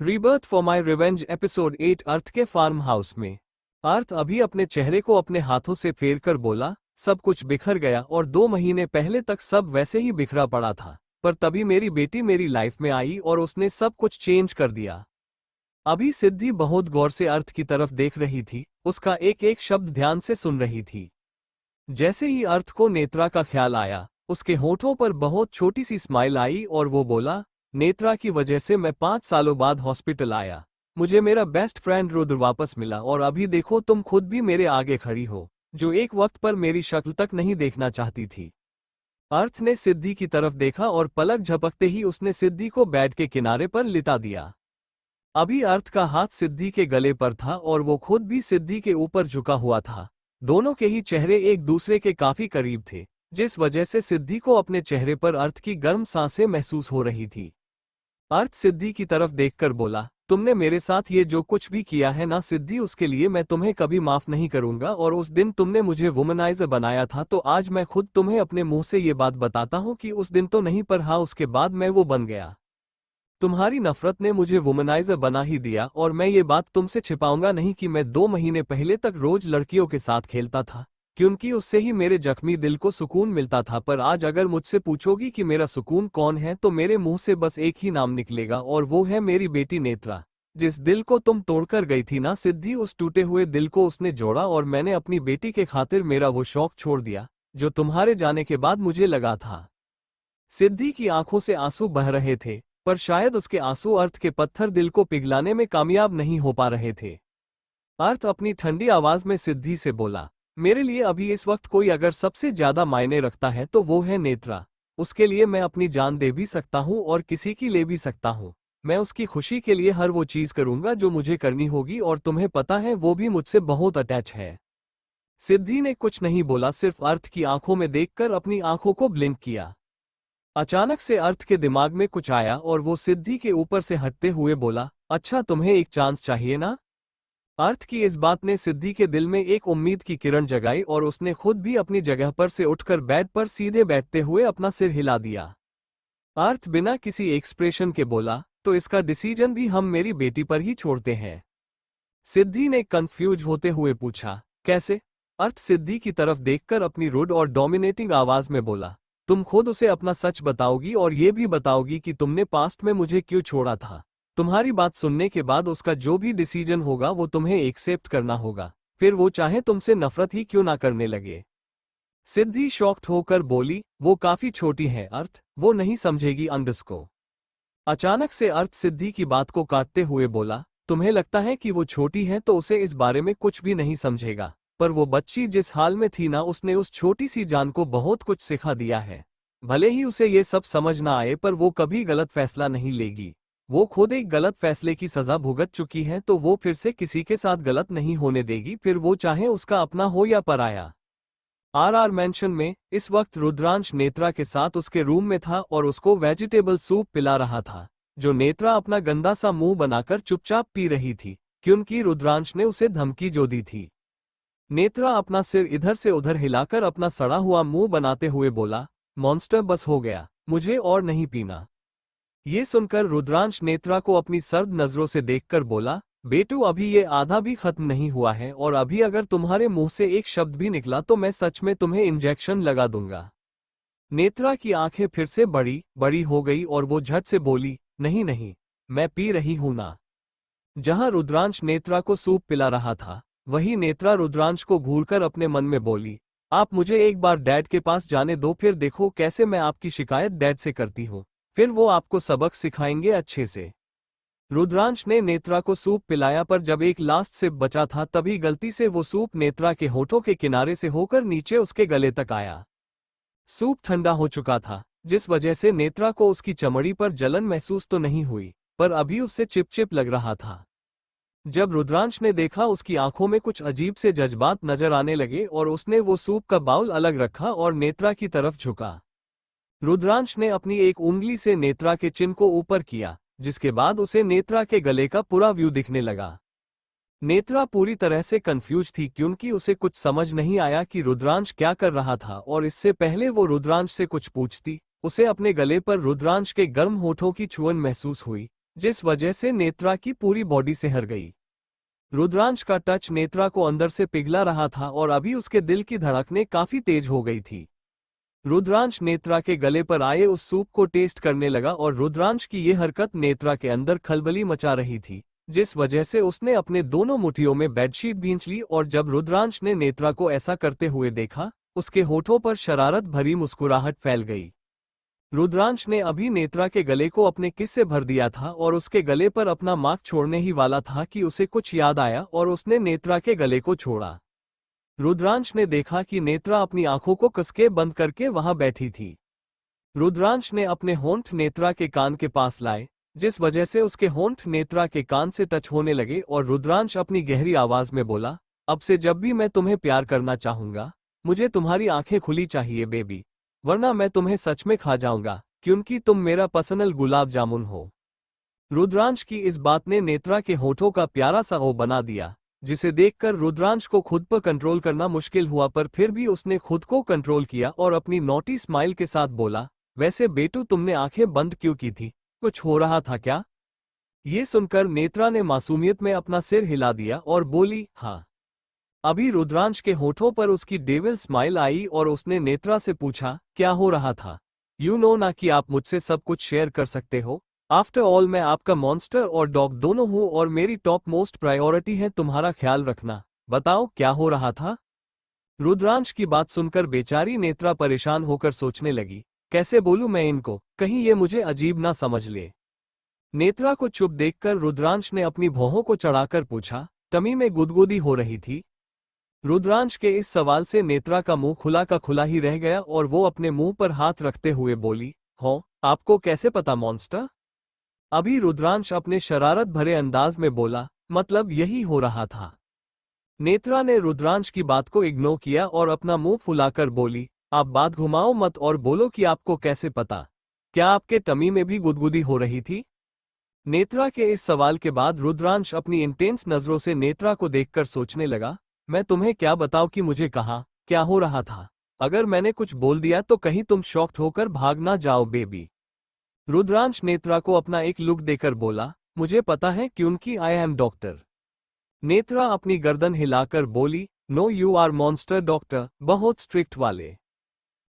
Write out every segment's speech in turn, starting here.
Rebirth for my revenge episode 8। अर्थ के farm house में अर्थ अभी अपने चेहरे को अपने हाथों से फेर कर बोला, सब कुछ बिखर गया और 2 महीने पहले तक सब वैसे ही बिखरा पड़ा था। पर तभी मेरी बेटी मेरी लाइफ में आई और उसने सब कुछ चेंज कर दिया। अभी सिद्धि बहुत गौर से अर्थ की तरफ देख रही थी, उसका एक एक शब्द ध्यान से सुन रही थी। जैसे ही अर्थ को नेत्रा का ख्याल आया, उसके होठों पर बहुत छोटी सी स्माइल आई और वो बोला, नेत्रा की वजह से मैं 5 सालों बाद हॉस्पिटल आया। मुझे मेरा बेस्ट फ्रेंड रुद्र वापस मिला और अभी देखो तुम खुद भी मेरे आगे खड़ी हो, जो एक वक्त पर मेरी शक्ल तक नहीं देखना चाहती थी। अर्थ ने सिद्धि की तरफ देखा और पलक झपकते ही उसने सिद्धि को बेड के किनारे पर लिटा दिया। अभी अर्थ का हाथ सिद्धि के गले पर था और वो खुद भी सिद्धि के ऊपर झुका हुआ था। दोनों के ही चेहरे एक दूसरे के काफी करीब थे, जिस वजह से सिद्धि को अपने चेहरे पर अर्थ की गर्म सांसें महसूस हो रही थी। अर्थ सिद्धि की तरफ देखकर बोला, तुमने मेरे साथ ये जो कुछ भी किया है ना सिद्धि, उसके लिए मैं तुम्हें कभी माफ नहीं करूंगा। और उस दिन तुमने मुझे वुमनाइजर बनाया था, तो आज मैं खुद तुम्हें अपने मुंह से ये बात बताता हूँ कि उस दिन तो नहीं, पर हाँ उसके बाद मैं वो बन गया। तुम्हारी नफरत ने मुझे वुमनाइजर बना ही दिया और मैं ये बात तुमसे छिपाऊंगा नहीं कि मैं 2 महीने पहले तक रोज लड़कियों के साथ खेलता था, क्योंकि उससे ही मेरे जख्मी दिल को सुकून मिलता था। पर आज अगर मुझसे पूछोगी कि मेरा सुकून कौन है, तो मेरे मुंह से बस एक ही नाम निकलेगा और वो है मेरी बेटी नेत्रा। जिस दिल को तुम तोड़कर गई थी ना सिद्धि, उस टूटे हुए दिल को उसने जोड़ा और मैंने अपनी बेटी के खातिर मेरा वो शौक छोड़ दिया जो तुम्हारे जाने के बाद मुझे लगा था। सिद्धि की आंखों से आंसू बह रहे थे, पर शायद उसके आंसू अर्थ के पत्थर दिल को पिघलाने में कामयाब नहीं हो पा रहे थे। अर्थ अपनी ठंडी आवाज में सिद्धि से बोला, मेरे लिए अभी इस वक्त कोई अगर सबसे ज्यादा मायने रखता है तो वो है नेत्रा। उसके लिए मैं अपनी जान दे भी सकता हूँ और किसी की ले भी सकता हूँ। मैं उसकी खुशी के लिए हर वो चीज करूंगा जो मुझे करनी होगी, और तुम्हें पता है वो भी मुझसे बहुत अटैच है। सिद्धि ने कुछ नहीं बोला, सिर्फ अर्थ की आंखों में देखकर अपनी आंखों को ब्लिंक किया। अचानक से अर्थ के दिमाग में कुछ आया और वो सिद्धि के ऊपर से हटते हुए बोला, अच्छा तुम्हें एक चांस चाहिए ना। अर्थ की इस बात ने सिद्धि के दिल में एक उम्मीद की किरण जगाई और उसने खुद भी अपनी जगह पर से उठकर बेड पर सीधे बैठते हुए अपना सिर हिला दिया। अर्थ बिना किसी एक्सप्रेशन के बोला, तो इसका डिसीजन भी हम मेरी बेटी पर ही छोड़ते हैं। सिद्धि ने कंफ्यूज होते हुए पूछा, कैसे? अर्थ सिद्धि की तरफ देखकर अपनी रूड और डोमिनेटिंग आवाज में बोला, तुम खुद उसे अपना सच बताओगी और ये भी बताओगी कि तुमने पास्ट में मुझे क्यों छोड़ा था। तुम्हारी बात सुनने के बाद उसका जो भी डिसीजन होगा वो तुम्हें एक्सेप्ट करना होगा, फिर वो चाहे तुमसे नफरत ही क्यों ना करने लगे। सिद्धि शॉक्ड होकर बोली, वो काफी छोटी है अर्थ, वो नहीं समझेगी को। अचानक से अर्थ सिद्धि की बात को काटते हुए बोला, तुम्हें लगता है कि वो छोटी है तो उसे इस बारे में कुछ भी नहीं समझेगा, पर वो बच्ची जिस हाल में थी ना, उसने उस छोटी सी जान को बहुत कुछ सिखा दिया है। भले ही उसे ये सब समझ ना आए, पर वो कभी गलत फैसला नहीं लेगी। वो खुद एक गलत फैसले की सजा भुगत चुकी है, तो वो फिर से किसी के साथ गलत नहीं होने देगी, फिर वो चाहे उसका अपना हो या पराया। आर मैंशन में इस वक्त रुद्रांश नेत्रा के साथ उसके रूम में था और उसको वेजिटेबल सूप पिला रहा था, जो नेत्रा अपना गंदा सा मुंह बनाकर चुपचाप पी रही थी, क्योंकि रुद्रांश ने उसे धमकी जो दी थी। नेत्रा अपना सिर इधर से उधर हिलाकर अपना सड़ा हुआ मुंह बनाते हुए बोला, मॉन्स्टर बस हो गया, मुझे और नहीं पीना। ये सुनकर रुद्रांश नेत्रा को अपनी सर्द नजरों से देखकर बोला, बेटू अभी ये आधा भी खत्म नहीं हुआ है, और अभी अगर तुम्हारे मुंह से एक शब्द भी निकला तो मैं सच में तुम्हें इंजेक्शन लगा दूंगा। नेत्रा की आंखें फिर से बड़ी बड़ी हो गई और वो झट से बोली, नहीं नहीं, मैं पी रही हूं ना। जहां रुद्रांश नेत्रा को सूप पिला रहा था, वही नेत्रा रुद्रांश को घूरकर अपने मन में बोली, आप मुझे एक बार डैड के पास जाने दो, फिर देखो कैसे मैं आपकी शिकायत डैड से करती हूँ, फिर वो आपको सबक सिखाएंगे अच्छे से। रुद्रांश ने नेत्रा को सूप पिलाया, पर जब एक लास्ट सिप बचा था तभी गलती से वो सूप नेत्रा के होठों के किनारे से होकर नीचे उसके गले तक आया। सूप ठंडा हो चुका था, जिस वजह से नेत्रा को उसकी चमड़ी पर जलन महसूस तो नहीं हुई, पर अभी उससे चिपचिप लग रहा था। जब रुद्रांश ने देखा, उसकी आंखों में कुछ अजीब से जज्बात नजर आने लगे और उसने वो सूप का बाउल अलग रखा और नेत्रा की तरफ झुका। रुद्रांश ने अपनी एक उंगली से नेत्रा के चिन को ऊपर किया, जिसके बाद उसे नेत्रा के गले का पूरा व्यू दिखने लगा। नेत्रा पूरी तरह से कंफ्यूज थी, क्योंकि उसे कुछ समझ नहीं आया कि रुद्रांश क्या कर रहा था, और इससे पहले वो रुद्रांश से कुछ पूछती, उसे अपने गले पर रुद्रांश के गर्म होठों की छुअन महसूस हुई, जिस वजह से नेत्रा की पूरी बॉडी से हर गई। रुद्रांश का टच नेत्रा को अंदर से पिघला रहा था और अभी उसके दिल की धड़कनें काफी तेज हो गई थी। रुद्रांश नेत्रा के गले पर आए उस सूप को टेस्ट करने लगा और रुद्रांश की ये हरकत नेत्रा के अंदर खलबली मचा रही थी, जिस वजह से उसने अपने दोनों मुट्ठियों में बेडशीट भींच ली। और जब रुद्रांश ने नेत्रा को ऐसा करते हुए देखा, उसके होठों पर शरारत भरी मुस्कुराहट फैल गई। रुद्रांश ने अभी नेत्रा के गले को अपने किस से भर दिया था और उसके गले पर अपना मार्क छोड़ने ही वाला था कि उसे कुछ याद आया और उसने नेत्रा के गले को छोड़ा। रुद्रांश ने देखा कि नेत्रा अपनी आंखों को कसके बंद करके वहां बैठी थी। रुद्रांश ने अपने होंठ नेत्रा के कान के पास लाए, जिस वजह से उसके होंठ नेत्रा के कान से टच होने लगे और रुद्रांश अपनी गहरी आवाज में बोला, अब से जब भी मैं तुम्हें प्यार करना चाहूंगा, मुझे तुम्हारी आंखें खुली चाहिए बेबी, वरना मैं तुम्हें सच में खा जाऊंगा, क्योंकि तुम मेरा पर्सनल गुलाब जामुन हो। रुद्रांश की इस बात ने नेत्रा के होठों का प्यारा सा ओ बना दिया, जिसे देखकर रुद्रांश को खुद पर कंट्रोल करना मुश्किल हुआ, पर फिर भी उसने खुद को कंट्रोल किया और अपनी नॉटी स्माइल के साथ बोला, वैसे बेटू तुमने आंखें बंद क्यों की थी, कुछ हो रहा था क्या? ये सुनकर नेत्रा ने मासूमियत में अपना सिर हिला दिया और बोली, हाँ। अभी रुद्रांश के होठों पर उसकी डेविल स्माइल आई और उसने नेत्रा से पूछा, क्या हो रहा था? यू नो ना कि आप मुझसे सब कुछ शेयर कर सकते हो। आफ्टर ऑल मैं आपका मॉन्स्टर और डॉग दोनों हूँ और मेरी टॉप मोस्ट प्रायोरिटी है तुम्हारा ख्याल रखना। बताओ क्या हो रहा था? रुद्रांश की बात सुनकर बेचारी नेत्रा परेशान होकर सोचने लगी, कैसे बोलूं मैं इनको, कहीं ये मुझे अजीब ना समझ ले। नेत्रा को चुप देखकर रुद्रांश ने अपनी भौहों को चढ़ाकर पूछा, टमी में गुदगुदी हो रही थी? रुद्रांश के इस सवाल से नेत्रा का मुंह खुला का खुला ही रह गया और वो अपने मुंह पर हाथ रखते हुए बोली, हो, आपको कैसे पता मॉन्स्टर? अभी रुद्रांश अपने शरारत भरे अंदाज में बोला, मतलब यही हो रहा था। नेत्रा ने रुद्रांश की बात को इग्नोर किया और अपना मुंह फुलाकर बोली, आप बात घुमाओ मत और बोलो कि आपको कैसे पता। क्या आपके टमी में भी गुदगुदी हो रही थी? नेत्रा के इस सवाल के बाद रुद्रांश अपनी इंटेंस नजरों से नेत्रा को देखकर सोचने लगा, मैं तुम्हें क्या बताऊं कि मुझे कहाँ क्या हो रहा था। अगर मैंने कुछ बोल दिया तो कहीं तुम शॉक्ड होकर भाग ना जाओ बेबी। रुद्रांश नेत्रा को अपना एक लुक देकर बोला, मुझे पता है क्योंकि आई एम डॉक्टर। नेत्रा अपनी गर्दन हिलाकर बोली, no you are monster doctor, बहुत स्ट्रिक्ट वाले।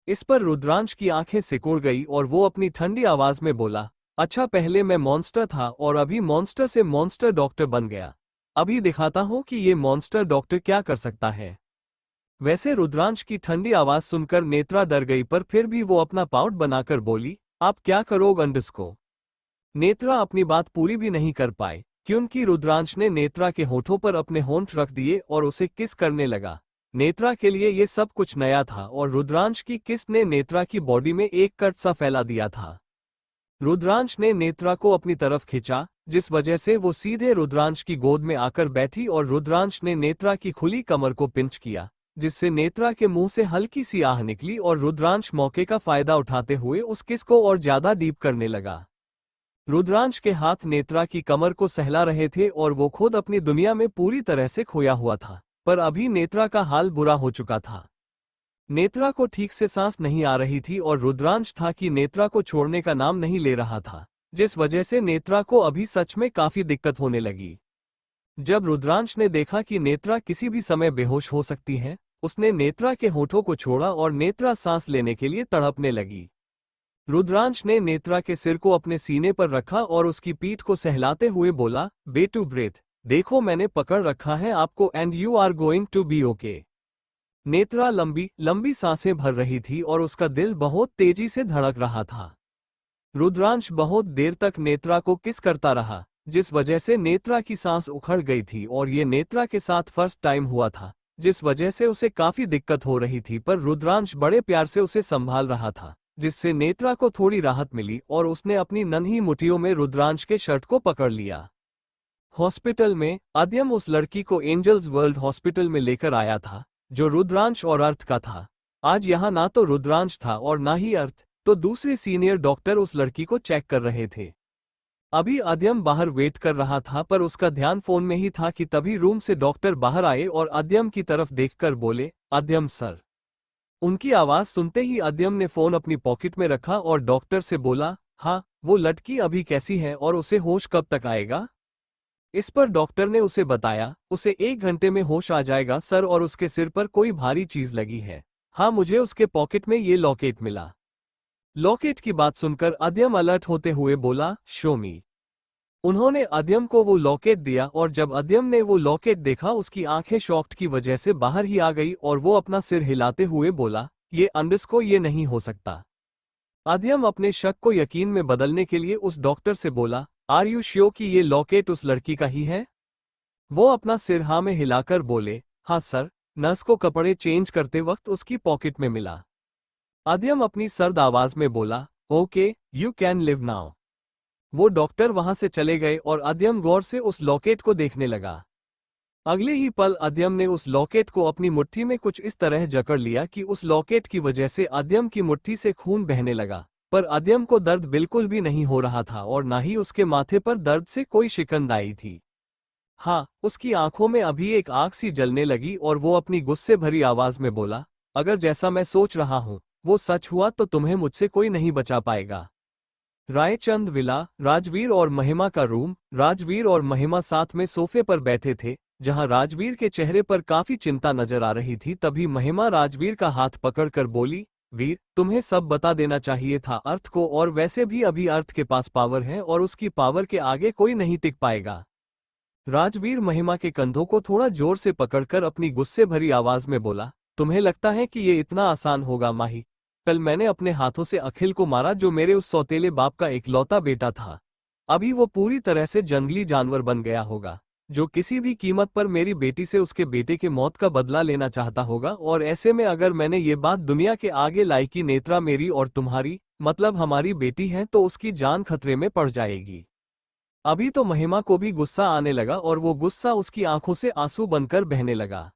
इस पर रुद्रांश की आंखें सिकुड़ गई और वो अपनी ठंडी आवाज में बोला, अच्छा पहले मैं मॉन्स्टर था और अभी मॉन्स्टर से मॉन्स्टर डॉक्टर बन गया। अभी दिखाता हूं कि ये मॉन्स्टर डॉक्टर क्या कर सकता है। वैसे रुद्रांश की ठंडी आवाज सुनकर नेत्रा डर गई, पर फिर भी वो अपना पाउट बनाकर बोली, आप क्या करोगे अंडरस्को? नेत्रा अपनी बात पूरी भी नहीं कर पाए, क्योंकि रुद्रांश ने नेत्रा के होठों पर अपने होंठ रख दिए और उसे किस करने लगा। नेत्रा के लिए ये सब कुछ नया था और रुद्रांश की किस ने नेत्रा की बॉडी में एक कट सा फैला दिया था। रुद्रांश ने नेत्रा को अपनी तरफ खींचा, जिस वजह से वो सीधे रुद्रांश की गोद में आकर बैठी और रुद्रांश ने नेत्रा की खुली कमर को पिंच किया, जिससे नेत्रा के मुंह से हल्की सी आह निकली और रुद्रांश मौके का फायदा उठाते हुए उस किस को और ज्यादा डीप करने लगा। रुद्रांश के हाथ नेत्रा की कमर को सहला रहे थे और वो खुद अपनी दुनिया में पूरी तरह से खोया हुआ था, पर अभी नेत्रा का हाल बुरा हो चुका था। नेत्रा को ठीक से सांस नहीं आ रही थी और रुद्रांश था कि नेत्रा को छोड़ने का नाम नहीं ले रहा था, जिस वजह से नेत्रा को अभी सच में काफी दिक्कत होने लगी। जब रुद्रांश ने देखा कि नेत्रा किसी भी समय बेहोश हो सकती है, उसने नेत्रा के होठों को छोड़ा और नेत्रा सांस लेने के लिए तड़पने लगी। रुद्रांश ने नेत्रा के सिर को अपने सीने पर रखा और उसकी पीठ को सहलाते हुए बोला, बेटू ब्रेथ, देखो मैंने पकड़ रखा है आपको and you are going to be okay. Netra लंबी लंबी सांसें भर रही थी और उसका दिल बहुत तेजी से धड़क रहा था। रुद्रांश बहुत देर तक नेत्रा को किस करता रहा, जिस वजह से नेत्रा की सांस उखड़ गई थी और ये नेत्रा के साथ फर्स्ट टाइम हुआ था, जिस वजह से उसे काफी दिक्कत हो रही थी, पर रुद्रांश बड़े प्यार से उसे संभाल रहा था, जिससे नेत्रा को थोड़ी राहत मिली और उसने अपनी नन्ही मुट्ठियों में रुद्रांश के शर्ट को पकड़ लिया। हॉस्पिटल में अद्यम उस लड़की को एंजल्स वर्ल्ड हॉस्पिटल में लेकर आया था, जो रुद्रांश और अर्थ का था। आज यहाँ ना तो रुद्रांश था और ना ही अर्थ, तो दूसरे सीनियर डॉक्टर उस लड़की को चेक कर रहे थे। अभी अद्यम बाहर वेट कर रहा था, पर उसका ध्यान फोन में ही था कि तभी रूम से डॉक्टर बाहर आए और अद्यम की तरफ देखकर बोले, अद्यम सर। उनकी आवाज सुनते ही अद्यम ने फोन अपनी पॉकेट में रखा और डॉक्टर से बोला, हाँ वो लड़की अभी कैसी है और उसे होश कब तक आएगा? इस पर डॉक्टर ने उसे बताया, उसे 1 घंटे में होश आ जाएगा सर, और उसके सिर पर कोई भारी चीज लगी है। हाँ, मुझे उसके पॉकेट में ये लॉकेट मिला। लॉकेट की बात सुनकर अद्यम अलर्ट होते हुए बोला, शो मी। उन्होंने अद्यम को वो लॉकेट दिया और जब अद्यम ने वो लॉकेट देखा उसकी आंखें शॉक्ड की वजह से बाहर ही आ गई और वो अपना सिर हिलाते हुए बोला, ये अंडरस्को, ये नहीं हो सकता। अद्यम अपने शक को यकीन में बदलने के लिए उस डॉक्टर से बोला, आर यू श्योर कि ये लॉकेट उस लड़की का ही है? वो अपना सिर हाँ में हिलाकर बोले, हाँ सर, नर्स को कपड़े चेंज करते वक्त उसकी पॉकेट में मिला। अद्यम अपनी सर्द आवाज में बोला, okay, you can live now. वो डॉक्टर वहां से चले गए और अद्यम गौर से उस लॉकेट को देखने लगा। अगले ही पल अद्यम ने उस लॉकेट को अपनी मुट्ठी में कुछ इस तरह जकड़ लिया कि उस लॉकेट की वजह से अद्यम की मुट्ठी से खून बहने लगा। पर अद्यम को दर्द बिल्कुल भी नहीं हो रहा था और ना ही उसके माथे पर दर्द से कोई शिकंद आई थी। हाँ, उसकी आंखों में अभी एक आग सी जलने लगी और वो अपनी गुस्से भरी आवाज में बोला, अगर जैसा मैं सोच रहा हूं वो सच हुआ तो तुम्हें मुझसे कोई नहीं बचा पाएगा। रायचंद विला, राजवीर और महिमा का रूम। राजवीर और महिमा साथ में सोफे पर बैठे थे। जहां राजवीर के चेहरे पर काफी चिंता नजर आ रही थी, तभी महिमा राजवीर का हाथ पकड़कर बोली, वीर, तुम्हें सब बता देना चाहिए था अर्थ को, और वैसे भी अभी अर्थ के पास पावर है और उसकी पावर के आगे कोई नहीं टिक पाएगा। राजवीर महिमा के कंधों को थोड़ा जोर से पकड़कर अपनी गुस्से भरी आवाज में बोला, तुम्हें लगता है कि ये इतना आसान होगा माही? कल मैंने अपने हाथों से अखिल को मारा, जो मेरे उस सौतेले बाप का इकलौता बेटा था। अभी वो पूरी तरह से जंगली जानवर बन गया होगा, जो किसी भी कीमत पर मेरी बेटी से उसके बेटे के मौत का बदला लेना चाहता होगा। और ऐसे में अगर मैंने ये बात दुनिया के आगे लाई कि नेत्रा मेरी और तुम्हारी, मतलब हमारी बेटी है, तो उसकी जान खतरे में पड़ जाएगी। अभी तो महिमा को भी गुस्सा आने लगा और वो गुस्सा उसकी आंखों से आंसू बनकर बहने लगा।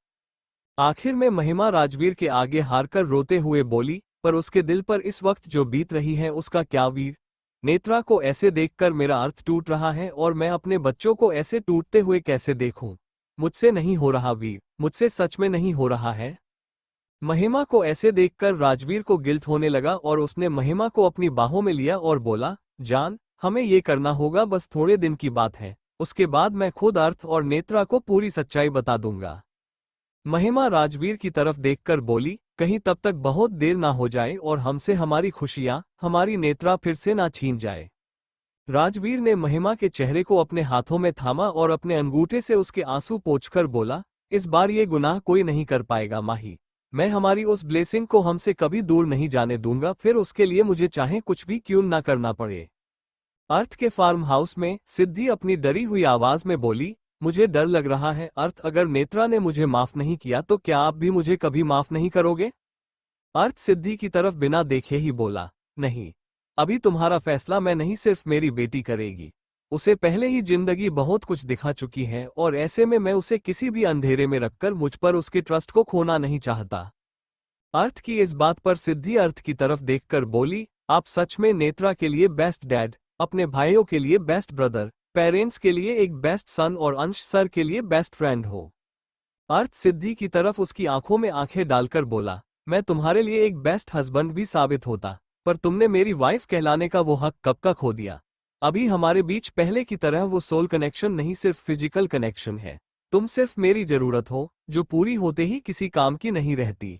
आखिर में महिमा राजवीर के आगे हारकर रोते हुए बोली, पर उसके दिल पर इस वक्त जो बीत रही है उसका क्या वीर? नेत्रा को ऐसे देखकर मेरा अर्थ टूट रहा है और मैं अपने बच्चों को ऐसे टूटते हुए कैसे देखूं? मुझसे नहीं हो रहा वीर, मुझसे सच में नहीं हो रहा है। महिमा को ऐसे देखकर राजवीर को गिल्ट होने लगा और उसने महिमा को अपनी बाहों में लिया और बोला, जान, हमें ये करना होगा, बस थोड़े दिन की बात है, उसके बाद मैं खुद अर्थ और नेत्रा को पूरी सच्चाई बता दूंगा। महिमा राजवीर की तरफ देखकर बोली, कहीं तब तक बहुत देर ना हो जाए और हमसे हमारी खुशियां, हमारी नेत्रा फिर से ना छीन जाए। राजवीर ने महिमा के चेहरे को अपने हाथों में थामा और अपने अंगूठे से उसके आंसू पोंछकर बोला, इस बार ये गुनाह कोई नहीं कर पाएगा माही। मैं हमारी उस ब्लेसिंग को हमसे कभी दूर नहीं जाने दूंगा, फिर उसके लिए मुझे चाहे कुछ भी क्यों ना करना पड़े। अर्थ के फार्म हाउस में सिद्धि अपनी डरी हुई आवाज में बोली, मुझे डर लग रहा है अर्थ, अगर नेत्रा ने मुझे माफ नहीं किया तो क्या आप भी मुझे कभी माफ नहीं करोगे? अर्थ सिद्धि की तरफ बिना देखे ही बोला, नहीं, अभी तुम्हारा फैसला मैं नहीं, सिर्फ मेरी बेटी करेगी। उसे पहले ही जिंदगी बहुत कुछ दिखा चुकी है और ऐसे में मैं उसे किसी भी अंधेरे में रखकर मुझ पर उसके ट्रस्ट को खोना नहीं चाहता। अर्थ की इस बात पर सिद्धि अर्थ की तरफ देखकर बोली, आप सच में नेत्रा के लिए बेस्ट डैड, अपने भाइयों के लिए बेस्ट ब्रदर, पेरेंट्स के लिए एक बेस्ट सन और अंश सर के लिए बेस्ट फ्रेंड हो। अर्थ सिद्धि की तरफ उसकी आंखों में आंखें डालकर बोला, मैं तुम्हारे लिए एक बेस्ट हस्बैंड भी साबित होता, पर तुमने मेरी वाइफ कहलाने का वो हक कब का खो दिया। अभी हमारे बीच पहले की तरह वो सोल कनेक्शन नहीं, सिर्फ फिजिकल कनेक्शन है। तुम सिर्फ मेरी जरूरत हो, जो पूरी होते ही किसी काम की नहीं रहती।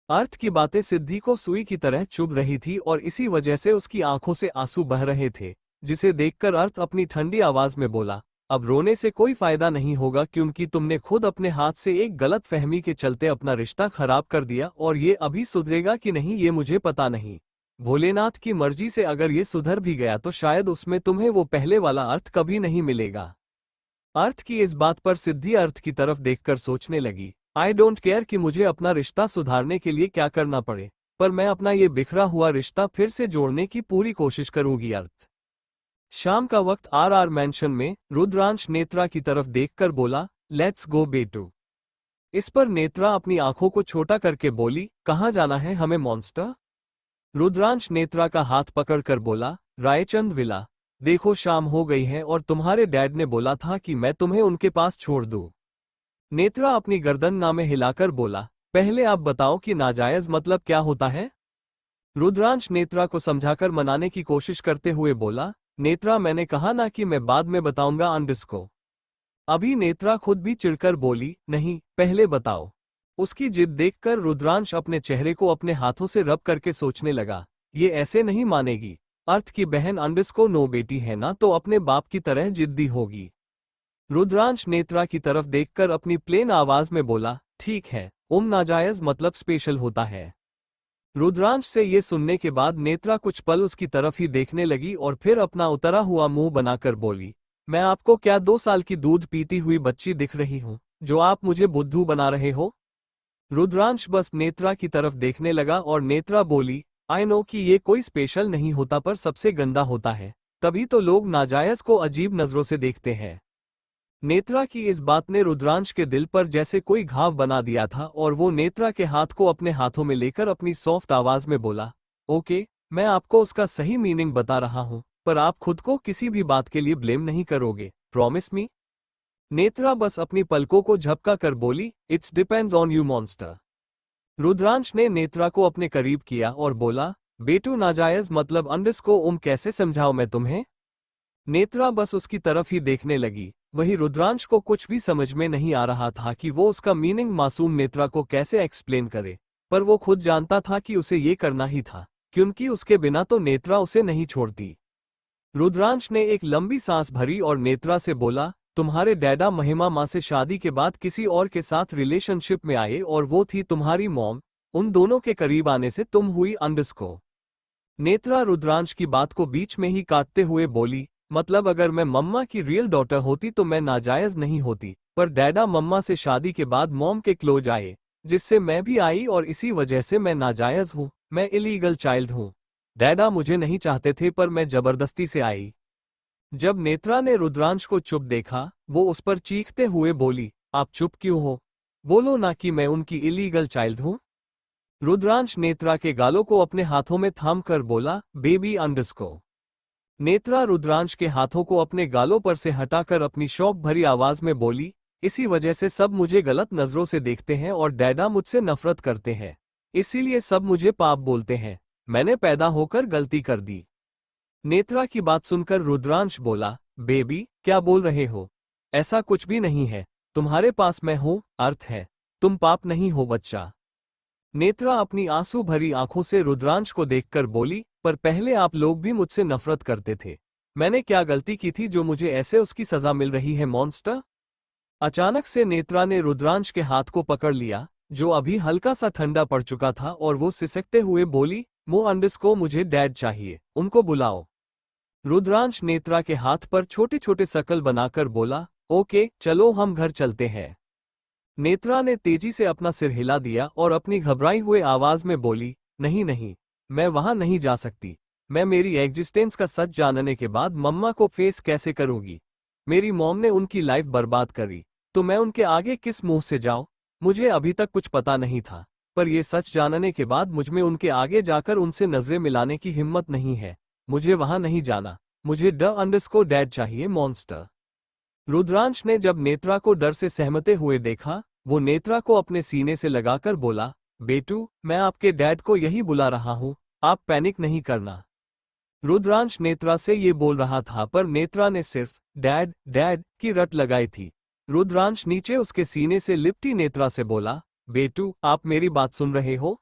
अर्थ की बातें सिद्धि को सुई की तरह चुभ रही थी और इसी वजह से उसकी आंखों से आंसू बह रहे थे, जिसे देखकर अर्थ अपनी ठंडी आवाज में बोला, अब रोने से कोई फायदा नहीं होगा, क्योंकि तुमने खुद अपने हाथ से एक गलत फहमी के चलते अपना रिश्ता खराब कर दिया, और ये अभी सुधरेगा कि नहीं ये मुझे पता नहीं। भोलेनाथ की मर्जी से अगर ये सुधर भी गया तो शायद उसमें तुम्हें वो पहले वाला अर्थ कभी नहीं मिलेगा। अर्थ की इस बात पर सिद्धि अर्थ की तरफ देखकर सोचने लगी, आई डोंट केयर कि मुझे अपना रिश्ता सुधारने के लिए क्या करना पड़े, पर मैं अपना ये बिखरा हुआ रिश्ता फिर से जोड़ने की पूरी कोशिश करूंगी। अर्थ शाम का वक्त आर मैंशन में रुद्रांश नेत्रा की तरफ देखकर बोला, लेट्स गो बेटू। इस पर नेत्रा अपनी आंखों को छोटा करके बोली, कहाँ जाना है हमें मॉन्स्टर? रुद्रांश नेत्रा का हाथ पकड़कर बोला, रायचंद विला। देखो शाम हो गई है और तुम्हारे डैड ने बोला था कि मैं तुम्हें उनके पास छोड़ दूं। नेत्रा अपनी गर्दन नामे हिलाकर बोला, पहले आप बताओ कि नाजायज मतलब क्या होता है? रुद्रांश नेत्रा को समझाकर मनाने की कोशिश करते हुए बोला, नेत्रा मैंने कहा ना कि मैं बाद में बताऊंगा अंडिस को। अभी नेत्रा खुद भी चिढ़कर बोली, नहीं, पहले बताओ। उसकी जिद देखकर रुद्रांश अपने चेहरे को अपने हाथों से रब करके सोचने लगा, ये ऐसे नहीं मानेगी। अर्थ की बहन अंडिस को नो बेटी है ना, तो अपने बाप की तरह जिद्दी होगी। रुद्रांश नेत्रा की तरफ देखकर अपनी प्लेन आवाज में बोला, ठीक है, ओम नाजायज मतलब स्पेशल होता है। रुद्रांश से ये सुनने के बाद नेत्रा कुछ पल उसकी तरफ ही देखने लगी और फिर अपना उतरा हुआ मुंह बनाकर बोली, मैं आपको क्या 2 साल की दूध पीती हुई बच्ची दिख रही हूं, जो आप मुझे बुद्धू बना रहे हो? रुद्रांश बस नेत्रा की तरफ देखने लगा और नेत्रा बोली, आई नो कि ये कोई स्पेशल नहीं होता पर सबसे गंदा होता है, तभी तो लोग नाजायज को अजीब नजरों से देखते हैं। नेत्रा की इस बात ने रुद्रांश के दिल पर जैसे कोई घाव बना दिया था और वो नेत्रा के हाथ को अपने हाथों में लेकर अपनी सॉफ्ट आवाज में बोला, ओके, मैं आपको उसका सही मीनिंग बता रहा हूं, पर आप खुद को किसी भी बात के लिए ब्लेम नहीं करोगे, प्रॉमिस मी? नेत्रा बस अपनी पलकों को झपका कर बोली, it's depends on you monster. Rudransh ने नेत्रा को अपने करीब किया और बोला, बेटू नाजायज मतलब अंडिस को कैसे समझाओ मैं तुम्हें? नेत्रा बस उसकी तरफ ही देखने लगी। वही रुद्रांश को कुछ भी समझ में नहीं आ रहा था कि वो उसका मीनिंग मासूम नेत्रा को कैसे एक्सप्लेन करे, पर वो खुद जानता था कि उसे ये करना ही था, क्योंकि उसके बिना तो नेत्रा उसे नहीं छोड़ती। रुद्रांश ने एक लंबी सांस भरी और नेत्रा से बोला, तुम्हारे डैडा महिमा माँ से शादी के बाद किसी और के साथ रिलेशनशिप में आए और वो थी तुम्हारी मॉम, उन दोनों के करीब आने से तुम हुई अंडिस को। नेत्रा रुद्रांश की बात को बीच में ही काटते हुए बोली, मतलब अगर मैं मम्मा की रियल डॉटर होती तो मैं नाजायज नहीं होती, पर डैडा मम्मा से शादी के बाद मॉम के क्लोज आए, जिससे मैं भी आई और इसी वजह से मैं नाजायज हूँ, मैं इलीगल चाइल्ड हूँ। डैडा मुझे नहीं चाहते थे पर मैं जबरदस्ती से आई। जब नेत्रा ने रुद्रांश को चुप देखा, वो उस पर चीखते हुए बोली, आप चुप क्यों हो? बोलो ना कि मैं उनकी इलीगल चाइल्ड हूँ। रुद्रांश नेत्रा के गालों को अपने हाथों में थाम कर बोला, बेबी अंडिस को। नेत्रा रुद्रांश के हाथों को अपने गालों पर से हटाकर अपनी शौक भरी आवाज में बोली, इसी वजह से सब मुझे गलत नजरों से देखते हैं और डैडा मुझसे नफरत करते हैं, इसीलिए सब मुझे पाप बोलते हैं, मैंने पैदा होकर गलती कर दी। नेत्रा की बात सुनकर रुद्रांश बोला, बेबी क्या बोल रहे हो? ऐसा कुछ भी नहीं है, तुम्हारे पास मैं हूं, अर्थ है, तुम पाप नहीं हो बच्चा। नेत्रा अपनी आंसू भरी आंखों से रुद्रांश को देखकर बोली, पर पहले आप लोग भी मुझसे नफरत करते थे, मैंने क्या गलती की थी जो मुझे ऐसे उसकी सजा मिल रही है मॉन्स्टर? अचानक से नेत्रा ने रुद्रांश के हाथ को पकड़ लिया, जो अभी हल्का सा ठंडा पड़ चुका था, और वो सिसकते हुए बोली, मो अंडिस को मुझे डैड चाहिए, उनको बुलाओ। रुद्रांश नेत्रा के हाथ पर छोटे छोटे शकल बनाकर बोला, ओके चलो हम घर चलते हैं। नेत्रा ने तेजी से अपना सिर हिला दिया और अपनी घबराई हुए आवाज में बोली, नहीं नहीं, मैं वहां नहीं जा सकती, मैं मेरी एग्जिस्टेंस का सच जानने के बाद मम्मा को फेस कैसे करूंगी? मेरी मॉम ने उनकी लाइफ बर्बाद करी, तो मैं उनके आगे किस मुंह से जाऊं? मुझे अभी तक कुछ पता नहीं था, पर यह सच जानने के बाद मुझमें उनके आगे जाकर उनसे नजरें मिलाने की हिम्मत नहीं है। मुझे वहां नहीं जाना, मुझे ड अंडरस्कोर डैड चाहिए मॉन्स्टर। रुद्रांश ने जब नेत्रा को डर से सहमते हुए देखा, वो नेत्रा को अपने सीने से लगाकर बोला, बेटू मैं आपके डैड को यही बुला रहा हूं, आप पैनिक नहीं करना। रुद्रांश नेत्रा से ये बोल रहा था पर नेत्रा ने सिर्फ डैड डैड की रट लगाई थी। रुद्रांश नीचे उसके सीने से लिपटी नेत्रा से बोला, बेटू आप मेरी बात सुन रहे हो?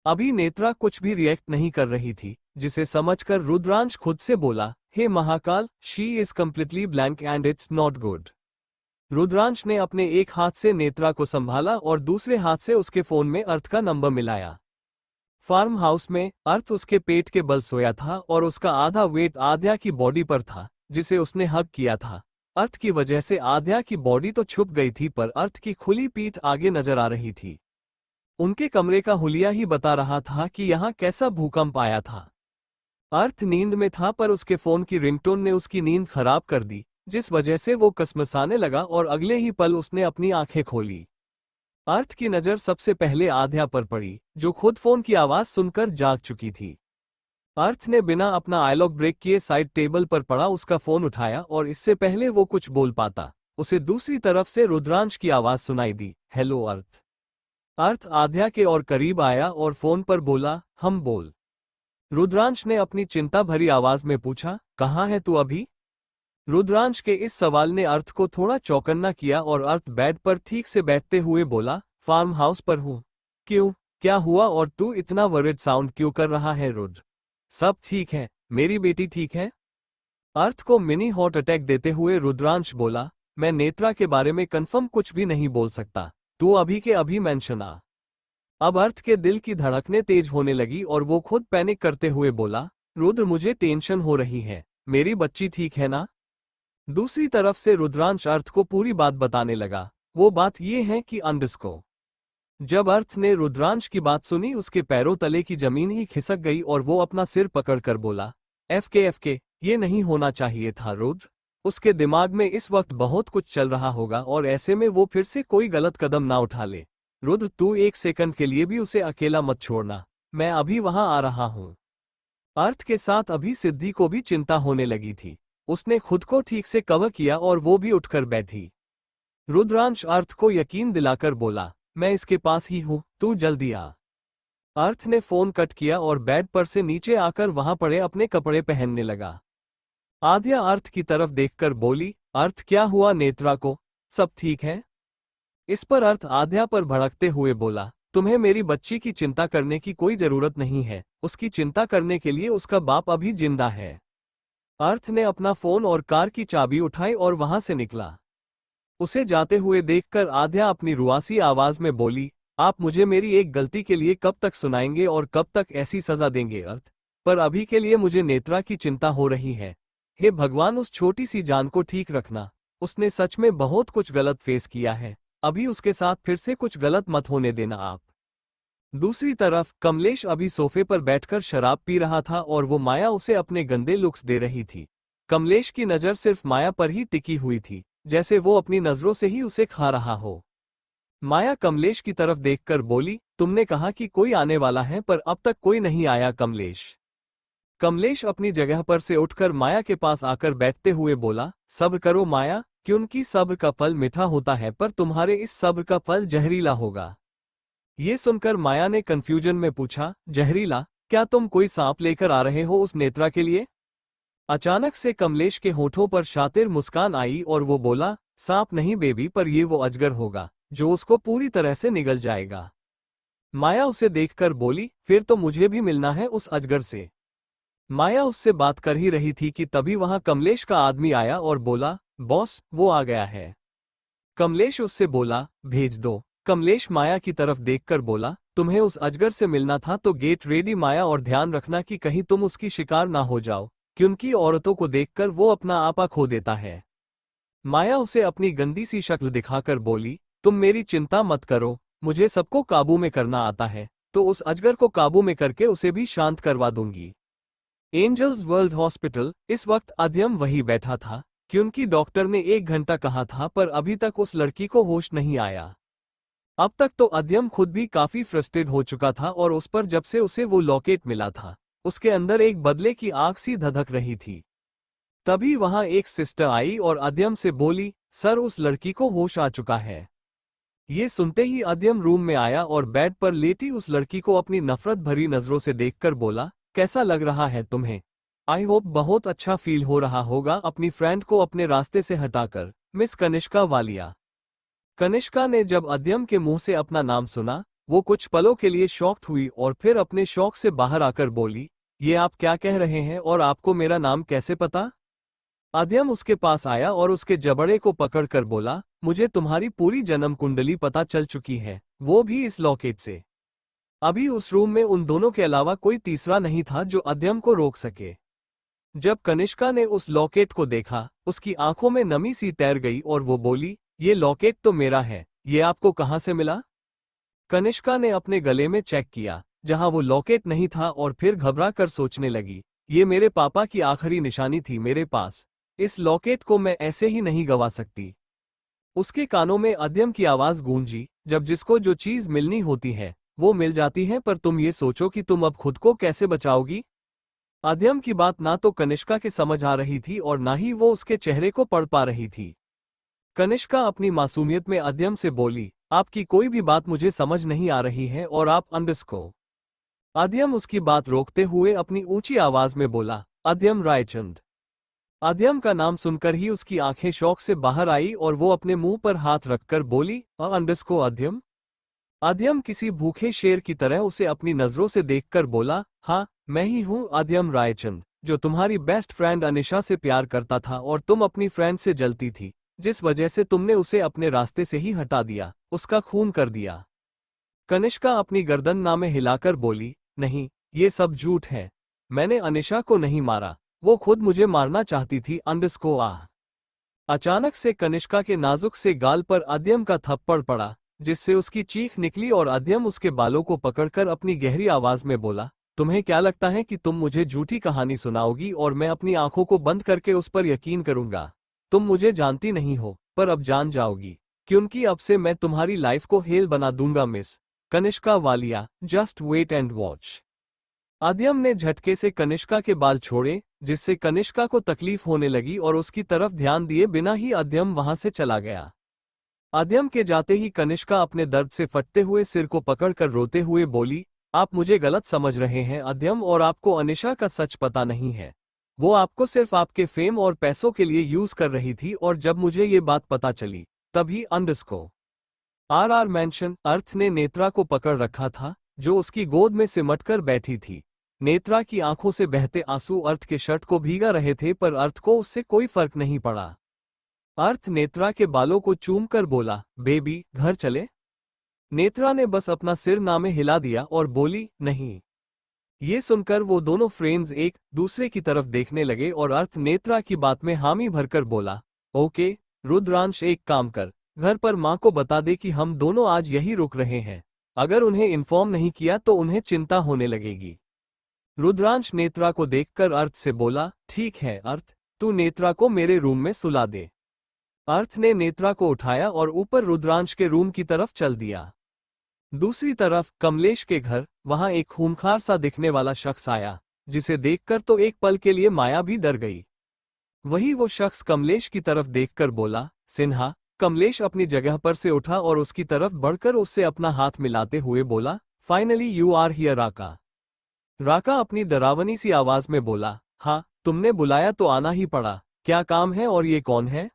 अभी नेत्रा कुछ भी रिएक्ट नहीं कर रही थी, जिसे समझकर रुद्रांश खुद से बोला, हे Mahakal, she is completely blank and it's not good. Rudransh ने अपने एक हाथ से नेत्रा को संभाला और दूसरे हाथ से उसके फोन में अर्थ का नंबर मिलाया। फार्म हाउस में अर्थ उसके पेट के बल सोया था और उसका आधा वेट आद्या की बॉडी पर था, जिसे उसने हग किया था। अर्थ की वजह से आद्या की बॉडी तो छुप गई थी पर अर्थ की खुली पीठ आगे नजर आ रही थी। उनके कमरे का हुलिया ही बता रहा था कि यहाँ कैसा भूकंप आया था। अर्थ नींद में था पर उसके फोन की रिंगटोन ने उसकी नींद खराब कर दी, जिस वजह से वो कसमसाने लगा और अगले ही पल उसने अपनी आंखें खोली। अर्थ की नजर सबसे पहले आद्या पर पड़ी, जो खुद फोन की आवाज सुनकर जाग चुकी थी। अर्थ ने बिना अपना आयलॉग ब्रेक किए साइड टेबल पर पड़ा उसका फोन उठाया और इससे पहले वो कुछ बोल पाता, उसे दूसरी तरफ से रुद्रांश की आवाज सुनाई दी, हेलो अर्थ। अर्थ आद्या के और करीब आया और फोन पर बोला, हम बोल। रुद्रांश ने अपनी चिंता भरी आवाज में पूछा, कहाँ है तू अभी? रुद्रांश के इस सवाल ने अर्थ को थोड़ा चौकन्ना किया और अर्थ बेड पर ठीक से बैठते हुए बोला, फार्म हाउस पर हूँ। क्यों, क्या हुआ और तू इतना वरिड साउंड क्यों कर रहा है रुद्र? सब ठीक है, मेरी बेटी ठीक है? अर्थ को मिनी हार्ट अटैक देते हुए रुद्रांश बोला, मैं नेत्रा के बारे में कंफर्म कुछ भी नहीं बोल सकता, तू अभी के अभी मेंशन आ। अब अर्थ के दिल की धड़कनें तेज होने लगी और वो खुद पैनिक करते हुए बोला, रुद्र मुझे टेंशन हो रही है, मेरी बच्ची ठीक है ना? दूसरी तरफ से रुद्रांश अर्थ को पूरी बात बताने लगा। वो बात ये है कि को जब अर्थ ने रुद्रांश की बात सुनी उसके पैरों तले की जमीन ही खिसक गई और वो अपना सिर पकड़कर बोला, एफके ये नहीं होना चाहिए था रुद्र। उसके दिमाग में इस वक्त बहुत कुछ चल रहा होगा और ऐसे में वो फिर से कोई गलत कदम ना उठा ले। रुद्र तू एक सेकंड के लिए भी उसे अकेला मत छोड़ना, मैं अभी वहां आ रहा हूं। अर्थ के साथ अभी सिद्धि को भी चिंता होने लगी थी। उसने खुद को ठीक से कवर किया और वो भी उठकर बैठी। रुद्रांश अर्थ को यकीन दिलाकर बोला, मैं इसके पास ही हूं, तू जल्दी आ। अर्थ ने फोन कट किया और बेड पर से नीचे आकर वहां पड़े अपने कपड़े पहनने लगा। आद्या अर्थ की तरफ देखकर बोली, अर्थ क्या हुआ नेत्रा को, सब ठीक है? इस पर अर्थ आद्या पर भड़कते हुए बोला, तुम्हें मेरी बच्ची की चिंता करने की कोई जरूरत नहीं है, उसकी चिंता करने के लिए उसका बाप अभी जिंदा है। अर्थ ने अपना फोन और कार की चाबी उठाई और वहां से निकला। उसे जाते हुए देखकर आद्या अपनी रुआसी आवाज में बोली, आप मुझे मेरी एक गलती के लिए कब तक सुनाएंगे और कब तक ऐसी सजा देंगे अर्थ? पर अभी के लिए मुझे नेत्रा की चिंता हो रही है। हे भगवान उस छोटी सी जान को ठीक रखना, उसने सच में बहुत कुछ गलत फेस किया है, अभी उसके साथ फिर से कुछ गलत मत होने देना आप। दूसरी तरफ कमलेश अभी सोफे पर बैठकर शराब पी रहा था और वो माया उसे अपने गंदे लुक्स दे रही थी। कमलेश की नज़र सिर्फ माया पर ही टिकी हुई थी, जैसे वो अपनी नज़रों से ही उसे खा रहा हो। माया कमलेश की तरफ देखकर बोली, तुमने कहा कि कोई आने वाला है पर अब तक कोई नहीं आया कमलेश। कमलेश अपनी जगह पर से उठकर माया के पास आकर बैठते हुए बोला, सब्र करो माया, क्योंकि सब्र का फल मीठा होता है पर तुम्हारे इस सब्र का फल जहरीला होगा। ये सुनकर माया ने कंफ्यूजन में पूछा, जहरीला? क्या तुम कोई सांप लेकर आ रहे हो उस नेत्रा के लिए? अचानक से कमलेश के होठों पर शातिर मुस्कान आई और वो बोला, सांप नहीं बेबी, पर ये वो अजगर होगा जो उसको पूरी तरह से निगल जाएगा। माया उसे देखकर बोली, फिर तो मुझे भी मिलना है उस अजगर से। माया उससे बात कर ही रही थी कि तभी वहां कमलेश का आदमी आया और बोला, बॉस वो आ गया है। कमलेश उससे बोला, भेज दो। कमलेश माया की तरफ देखकर बोला, तुम्हें उस अजगर से मिलना था तो गेट रेडी माया, और ध्यान रखना कि कहीं तुम उसकी शिकार ना हो जाओ, क्योंकि औरतों को देखकर वो अपना आपा खो देता है। माया उसे अपनी गंदी सी शक्ल दिखाकर बोली, तुम मेरी चिंता मत करो, मुझे सबको काबू में करना आता है, तो उस अजगर को काबू में करके उसे भी शांत करवा दूंगी। Angels world hospital. इस वक्त अध्यम वही बैठा था, क्योंकि डॉक्टर ने 1 घंटा कहा था पर अभी तक उस लड़की को होश नहीं आया। अब तक तो अध्यम खुद भी काफी फ्रस्ट्रेट हो चुका था और उस पर जब से उसे वो लॉकेट मिला था, उसके अंदर एक बदले की आग सी धधक रही थी। तभी वहां एक सिस्टर आई और अध्यम से बोली, सर उस लड़की को होश आ चुका है। ये सुनते ही अध्यम रूम में आया और बेड पर लेटी उस लड़की को अपनी नफरत भरी नजरों से देखकर बोला, कैसा लग रहा है तुम्हें? आई होप बहुत अच्छा फील हो रहा होगा अपनी फ्रेंड को अपने रास्ते से हटाकर, मिस कनिष्का वालिया। कनिष्का ने जब अध्यम के मुंह से अपना नाम सुना, वो कुछ पलों के लिए शॉक्ड हुई और फिर अपने शौक से बाहर आकर बोली, ये आप क्या कह रहे हैं और आपको मेरा नाम कैसे पता? अध्यम उसके पास आया और उसके जबड़े को पकड़कर बोला, मुझे तुम्हारी पूरी जन्म कुंडली पता चल चुकी है, वो भी इस लॉकेट से। अभी उस रूम में उन दोनों के अलावा कोई तीसरा नहीं था जो अध्यम को रोक सके। जब कनिष्का ने उस लॉकेट को देखा, उसकी आंखों में नमी सी तैर गई और वो बोली, ये लॉकेट तो मेरा है, ये आपको कहां से मिला? कनिष्का ने अपने गले में चेक किया, जहां वो लॉकेट नहीं था और फिर घबरा कर सोचने लगी, ये मेरे पापा की आखिरी निशानी थी मेरे पास, इस लॉकेट को मैं ऐसे ही नहीं गवा सकती। उसके कानों में अध्यम की आवाज गूंजी, जब जिसको जो चीज मिलनी होती है वो मिल जाती है, पर तुम ये सोचो कि तुम अब खुद को कैसे बचाओगी? अध्यम की बात ना तो कनिष्का के समझ आ रही थी और ना ही वो उसके चेहरे को पढ़ पा रही थी। कनिष्का अपनी मासूमियत में अध्यम से बोली, आपकी कोई भी बात मुझे समझ नहीं आ रही है और आप को आद्यम उसकी बात रोकते हुए अपनी ऊंची आवाज में बोला, आद्यम रायचंद। आद्यम का नाम सुनकर ही उसकी आंखें शौक से बाहर आई और वो अपने मुंह पर हाथ रखकर बोली, अंडरस्को आद्यम। आद्यम किसी भूखे शेर की तरह उसे अपनी नजरों से देखकर बोला, हाँ मैं ही हूँ आद्यम रायचंद, जो तुम्हारी बेस्ट फ्रेंड अनिशा से प्यार करता था और तुम अपनी फ्रेंड से जलती थी, जिस वजह से तुमने उसे अपने रास्ते से ही हटा दिया, उसका खून कर दिया। कनिष्का अपनी गर्दन नामे हिलाकर बोली, नहीं, ये सब झूठ है। मैंने अनिशा को नहीं मारा, वो खुद मुझे मारना चाहती थी। अंडरस्को आह। अचानक से कनिष्का के नाजुक से गाल पर आद्यम का थप्पड़ पड़ा, जिससे उसकी चीख निकली और आद्यम उसके बालों को पकड़कर अपनी गहरी आवाज में बोला, तुम्हें क्या लगता है कि तुम मुझे झूठी कहानी सुनाओगी और मैं अपनी आंखों को बंद करके उस पर यकीन करूंगा? तुम मुझे जानती नहीं हो, पर अब जान जाओगी, क्योंकि अब से मैं तुम्हारी लाइफ को हेल बना दूंगा miss Kanishka Walia. Just wait and watch. Aadyam ने झटके से कनिष्का के बाल छोड़े, जिससे कनिष्का को तकलीफ होने लगी और उसकी तरफ ध्यान दिए बिना ही आद्यम वहां से चला गया। आद्यम के जाते ही कनिष्का अपने दर्द से फटते हुए सिर को पकड़कर रोते हुए बोली, आप मुझे गलत समझ रहे हैं आद्यम, और आपको अनिशा का सच पता नहीं है। वो आपको सिर्फ आपके फेम और पैसों के लिए यूज कर रही थी, और जब मुझे ये बात पता चली तभी अंडरस्को आर मेंशन अर्थ ने नेत्रा को पकड़ रखा था, जो उसकी गोद में सिमटकर बैठी थी। नेत्रा की आंखों से बहते आंसू अर्थ के शर्ट को भीगा रहे थे, पर अर्थ को उससे कोई फर्क नहीं पड़ा। अर्थ नेत्रा के बालों को चूमकर बोला, बेबी घर चले? नेत्रा ने बस अपना सिर नामे हिला दिया और बोली, नहीं। ये सुनकर वो दोनों फ्रेंड्स एक दूसरे की तरफ देखने लगे और अर्थ नेत्रा की बात में हामी भरकर बोला, ओके रुद्रांश, एक काम कर, घर पर माँ को बता दे कि हम दोनों आज यही रुक रहे हैं। अगर उन्हें इन्फॉर्म नहीं किया तो उन्हें चिंता होने लगेगी। रुद्रांश नेत्रा को देखकर अर्थ से बोला, ठीक है अर्थ, तू नेत्रा को मेरे रूम में सुला दे। अर्थ ने नेत्रा को उठाया और ऊपर रुद्रांश के रूम की तरफ चल दिया। दूसरी तरफ कमलेश के घर, वहां एक खूंखार सा दिखने वाला शख्स आया, जिसे देखकर तो एक पल के लिए माया भी डर गई। वही वो शख्स कमलेश की तरफ देखकर बोला, सिन्हा। कमलेश अपनी जगह पर से उठा और उसकी तरफ बढ़कर उससे अपना हाथ मिलाते हुए बोला, फाइनली यू आर हियर राका। राका अपनी डरावनी सी आवाज में बोला, हाँ तुमने बुलाया तो आना ही पड़ा, क्या काम है और ये कौन है?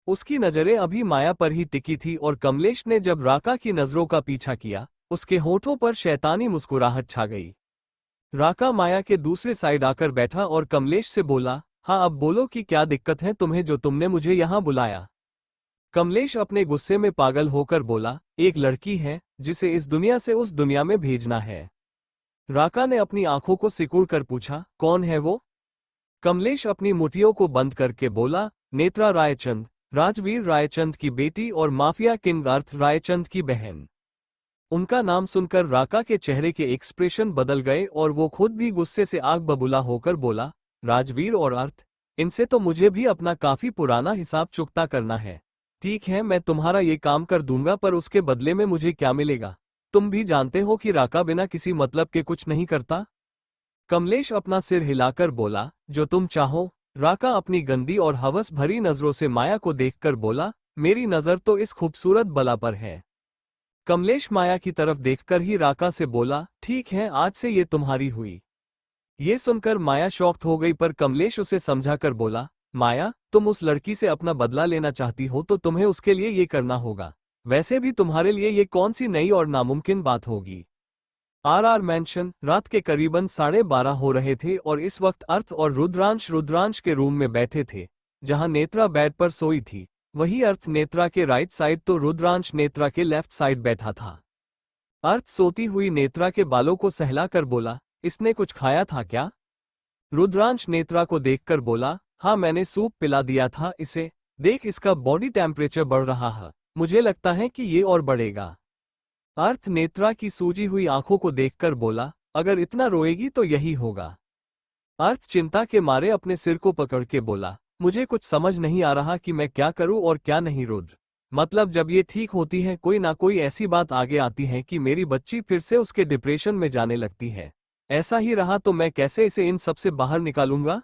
उसकी नजरें अभी माया पर ही टिकी थी और कमलेश ने जब राका की नजरों का पीछा किया, उसके होठों पर शैतानी मुस्कुराहट छा गई। राका माया के दूसरे साइड आकर बैठा और कमलेश से बोला, हाँ अब बोलो कि क्या दिक्कत है तुम्हें जो तुमने मुझे यहाँ बुलाया? कमलेश अपने गुस्से में पागल होकर बोला, एक लड़की है जिसे इस दुनिया से उस दुनिया में भेजना है। राका ने अपनी आंखों को सिकुड़कर पूछा, कौन है वो? कमलेश अपनी मुठियों को बंद करके बोला, नेत्रा रायचंद, राजवीर रायचंद की बेटी और माफिया किंग अर्थ रायचंद की बहन। उनका नाम सुनकर राका के चेहरे के एक्सप्रेशन बदल गए और वो खुद भी गुस्से से आग बबूला होकर बोला, राजवीर और अर्थ, इनसे तो मुझे भी अपना काफी पुराना हिसाब चुकता करना है। ठीक है, मैं तुम्हारा ये काम कर दूंगा, पर उसके बदले में मुझे क्या मिलेगा? तुम भी जानते हो कि राका बिना किसी मतलब के कुछ नहीं करता। कमलेश अपना सिर हिलाकर बोला, जो तुम चाहो। राका अपनी गंदी और हवस भरी नजरों से माया को देखकर बोला, मेरी नजर तो इस खूबसूरत बला पर है। कमलेश माया की तरफ देखकर ही राका से बोला, ठीक है आज से ये तुम्हारी हुई। ये सुनकर माया शॉक्ड हो गई, पर कमलेश उसे समझाकर बोला, माया तुम उस लड़की से अपना बदला लेना चाहती हो तो तुम्हें उसके लिए ये करना होगा। वैसे भी तुम्हारे लिए ये कौन सी नई और नामुमकिन बात होगी। आर मेंशन रात के करीबन 12:30 हो रहे थे और इस वक्त अर्थ और रुद्रांश के रूम में बैठे थे, जहां नेत्रा बेड पर सोई थी। वही अर्थ नेत्रा के राइट साइड तो रुद्रांश नेत्रा के लेफ्ट साइड बैठा था। अर्थ सोती हुई नेत्रा के बालों को सहलाकर बोला, इसने कुछ खाया था क्या? रुद्रांश नेत्रा को देखकर बोला, हाँ मैंने सूप पिला दिया था इसे, देख इसका बॉडी टेम्परेचर बढ़ रहा है, मुझे लगता है कि ये और बढ़ेगा। अर्थ नेत्रा की सूजी हुई आंखों को देखकर बोला, अगर इतना रोएगी तो यही होगा। अर्थ चिंता के मारे अपने सिर को पकड़ के बोला, मुझे कुछ समझ नहीं आ रहा कि मैं क्या करूं और क्या नहीं। रुद्र, मतलब जब ये ठीक होती है कोई ना कोई ऐसी बात आगे आती है कि मेरी बच्ची फिर से उसके डिप्रेशन में जाने लगती है। ऐसा ही रहा तो मैं कैसे इसे इन सब से बाहर निकालूंगा?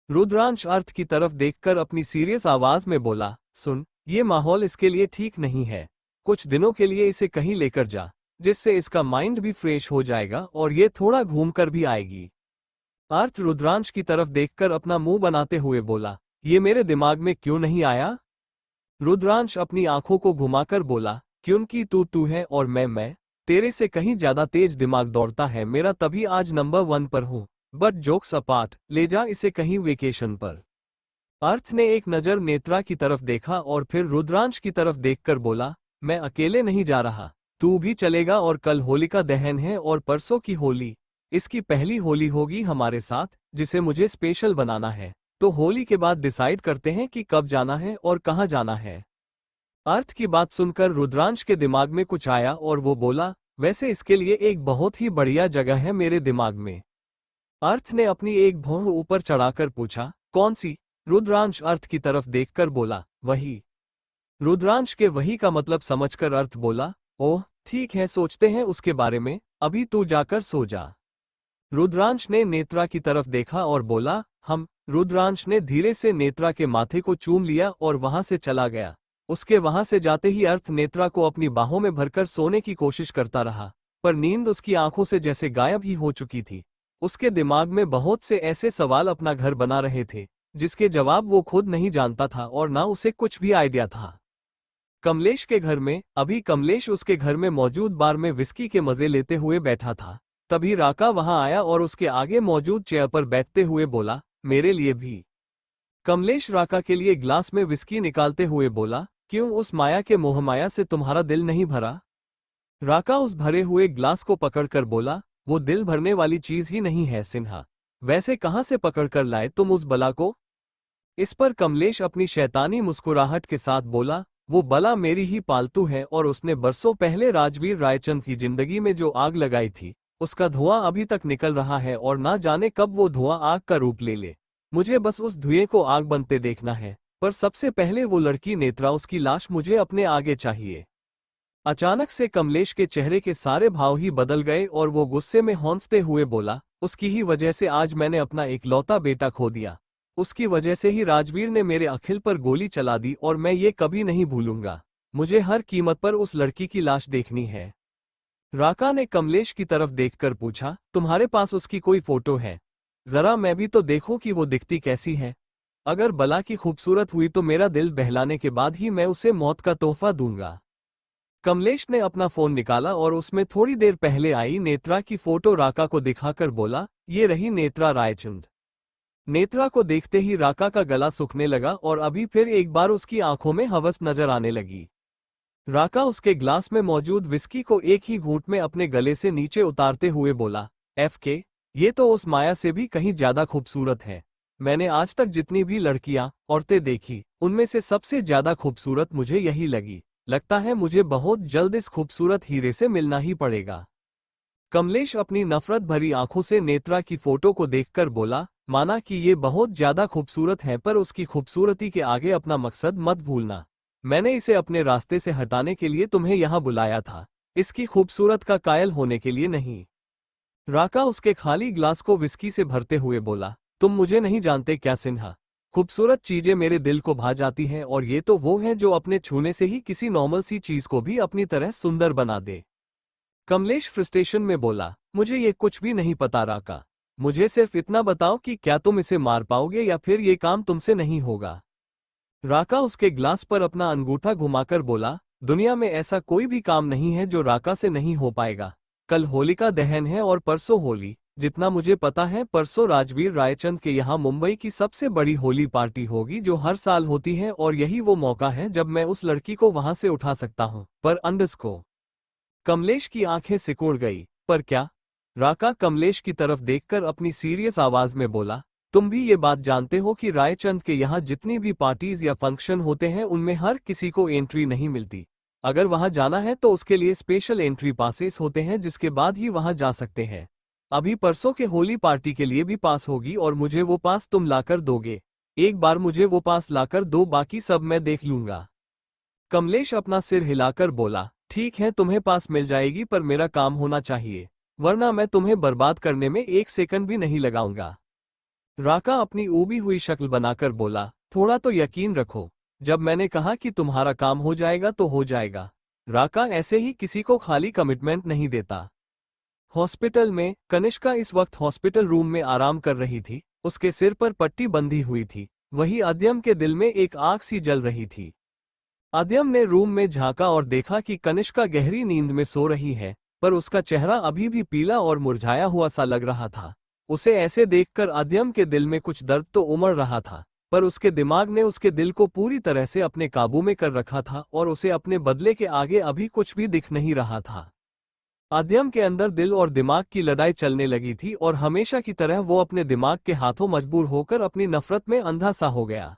रुद्रांश अर्थ की तरफ देखकर अपनी सीरियस आवाज में बोला, सुन, ये माहौल इसके लिए ठीक नहीं है, कुछ दिनों के लिए इसे कहीं लेकर जा। जिससे इसका माइंड भी फ्रेश हो जाएगा और ये थोड़ा घूमकर भी आएगी। अर्थ रुद्रांश की तरफ देखकर अपना मुंह बनाते हुए बोला, ये मेरे दिमाग में क्यों नहीं आया? रुद्रांश अपनी आंखों को घुमाकर बोला, क्योंकि तू है और मैं तेरे से कहीं ज्यादा तेज दिमाग दौड़ता है मेरा, तभी आज नंबर 1 पर हूँ। बट जोक्स अपार्ट, ले जा इसे कहीं वेकेशन पर। अर्थ ने एक नजर नेत्रा की तरफ देखा और फिर रुद्रांश की तरफ देखकर बोला, मैं अकेले नहीं जा रहा, तू भी चलेगा और कल होलिका दहन है और परसों की होली, इसकी पहली होली होगी हमारे साथ, जिसे मुझे स्पेशल बनाना है। तो होली के बाद डिसाइड करते हैं कि कब जाना है और कहाँ जाना है। अर्थ की बात सुनकर रुद्रांश के दिमाग में कुछ आया और वो बोला, वैसे इसके लिए एक बहुत ही बढ़िया जगह है मेरे दिमाग में। अर्थ ने अपनी एक भौं ऊपर चढ़ाकर पूछा, कौन सी? रुद्रांश अर्थ की तरफ देखकर बोला, वही। रुद्रांश के वही का मतलब समझकर अर्थ बोला, ओह ठीक है, सोचते हैं उसके बारे में, अभी तू जाकर सो जा। रुद्रांश ने नेत्रा की तरफ देखा और बोला, हम। रुद्रांश ने धीरे से नेत्रा के माथे को चूम लिया और वहां से चला गया। उसके वहां से जाते ही अर्थ नेत्रा को अपनी बाहों में भरकर सोने की कोशिश करता रहा, पर नींद उसकी आंखों से जैसे गायब ही हो चुकी थी। उसके दिमाग में बहुत से ऐसे सवाल अपना घर बना रहे थे, जिसके जवाब वो खुद नहीं जानता था और ना उसे कुछ भी आइडिया था। कमलेश के घर में अभी कमलेश उसके घर में मौजूद बार में विस्की के मजे लेते हुए बैठा था। तभी राका वहां आया और उसके आगे मौजूद चेयर पर बैठते हुए बोला, मेरे लिए भी। कमलेश राका के लिए ग्लास में विस्की निकालते हुए बोला, क्यों, उस माया के मोहमाया से तुम्हारा दिल नहीं भरा? राका उस भरे हुए ग्लास को पकड़कर बोला, वो दिल भरने वाली चीज ही नहीं है सिन्हा, वैसे कहां से पकड़कर लाए तुम उस बला को? इस पर कमलेश अपनी शैतानी मुस्कुराहट के साथ बोला, वो बला मेरी ही पालतू है और उसने बरसों पहले राजवीर रायचंद की जिंदगी में जो आग लगाई थी, उसका धुआं अभी तक निकल रहा है और ना जाने कब वो धुआं आग का रूप ले ले। मुझे बस उस धुएं को आग बनते देखना है, पर सबसे पहले वो लड़की नेत्रा, उसकी लाश मुझे अपने आगे चाहिए। अचानक से कमलेश के चेहरे के सारे भाव ही बदल गए और वो गुस्से में हौंफते हुए बोला, उसकी ही वजह से आज मैंने अपना इकलौता बेटा खो दिया। उसकी वजह से ही राजवीर ने मेरे अखिल पर गोली चला दी और मैं ये कभी नहीं भूलूंगा। मुझे हर कीमत पर उस लड़की की लाश देखनी है। राका ने कमलेश की तरफ देखकर पूछा, तुम्हारे पास उसकी कोई फोटो है? जरा मैं भी तो देखूं कि वो दिखती कैसी है। अगर बला की खूबसूरत हुई तो मेरा दिल बहलाने के बाद ही मैं उसे मौत का तोहफा दूंगा। कमलेश ने अपना फोन निकाला और उसमें थोड़ी देर पहले आई नेत्रा की फोटो राका को दिखाकर बोला, ये रही नेत्रा रायचंद। नेत्रा को देखते ही राका का गला सूखने लगा और अभी फिर एक बार उसकी आंखों में हवस नजर आने लगी। राका उसके ग्लास में मौजूद विस्की को एक ही घूंट में अपने गले से नीचे उतारते हुए बोला, FK, ये तो उस माया से भी कहीं ज्यादा खूबसूरत है। मैंने आज तक जितनी भी लड़कियां, औरतें देखी, उनमें से सबसे ज्यादा खूबसूरत मुझे यही लगी। लगता है मुझे बहुत जल्द इस खूबसूरत हीरे से मिलना ही पड़ेगा। कमलेश अपनी नफरत भरी आंखों से नेत्रा की फोटो को देखकर बोला, माना कि ये बहुत ज्यादा खूबसूरत है, पर उसकी खूबसूरती के आगे अपना मकसद मत भूलना। मैंने इसे अपने रास्ते से हटाने के लिए तुम्हें यहाँ बुलाया था, इसकी खूबसूरत का कायल होने के लिए नहीं। राका उसके खाली ग्लास को विस्की से भरते हुए बोला, तुम मुझे नहीं जानते क्या सिन्हा, खूबसूरत चीजें मेरे दिल को भा जाती हैं और ये तो वो है जो अपने छूने से ही किसी नॉर्मल सी चीज को भी अपनी तरह सुंदर बना दे। कमलेश फ्रस्ट्रेशन में बोला, मुझे ये कुछ भी नहीं पता राका, मुझे सिर्फ इतना बताओ कि क्या तुम इसे मार पाओगे या फिर ये काम तुमसे नहीं होगा। राका उसके ग्लास पर अपना अंगूठा घुमाकर बोला, दुनिया में ऐसा कोई भी काम नहीं है जो राका से नहीं हो पाएगा। कल होलिका दहन है और परसों होली। जितना मुझे पता है परसों राजवीर रायचंद के यहाँ मुंबई की सबसे बड़ी होली पार्टी होगी जो हर साल होती है और यही वो मौका है जब मैं उस लड़की को वहां से उठा सकता हूँ। पर अंडरस्को। कमलेश की आंखें सिकुड़ गई। पर क्या? राका कमलेश की तरफ देखकर अपनी सीरियस आवाज में बोला, तुम भी ये बात जानते हो कि रायचंद के यहाँ जितनी भी पार्टीज या फंक्शन होते हैं उनमें हर किसी को एंट्री नहीं मिलती। अगर वहां जाना है तो उसके लिए स्पेशल एंट्री पासेस होते हैं जिसके बाद ही वहां जा सकते हैं। अभी परसों के होली पार्टी के लिए भी पास होगी और मुझे वो पास तुम लाकर दोगे। एक बार मुझे वो पास लाकर दो, बाकी सब मैं देख लूंगा। कमलेश अपना सिर हिलाकर बोला, ठीक है तुम्हें पास मिल जाएगी, पर मेरा काम होना चाहिए, वरना मैं तुम्हें बर्बाद करने में एक सेकंड भी नहीं लगाऊंगा। राका अपनी ऊबी हुई शक्ल बनाकर बोला, थोड़ा तो यकीन रखो, जब मैंने कहा कि तुम्हारा काम हो जाएगा तो हो जाएगा। राका ऐसे ही किसी को खाली कमिटमेंट नहीं देता। हॉस्पिटल में कनिष्का इस वक्त हॉस्पिटल रूम में आराम कर रही थी। उसके सिर पर पट्टी बंधी हुई थी। वही अद्यम के दिल में एक आग सी जल रही थी। अद्यम ने रूम में झांका और देखा कि कनिष्का गहरी नींद में सो रही है, पर उसका चेहरा अभी भी पीला और मुरझाया हुआ सा लग रहा था। उसे ऐसे देखकर अद्यम के दिल में कुछ दर्द तो उमड़ रहा था, पर उसके दिमाग ने उसके दिल को पूरी तरह से अपने काबू में कर रखा था और उसे अपने बदले के आगे अभी कुछ भी दिख नहीं रहा था। अद्यम के अंदर दिल और दिमाग की लड़ाई चलने लगी थी और हमेशा की तरह वो अपने दिमाग के हाथों मजबूर होकर अपनी नफरत में अंधा सा हो गया।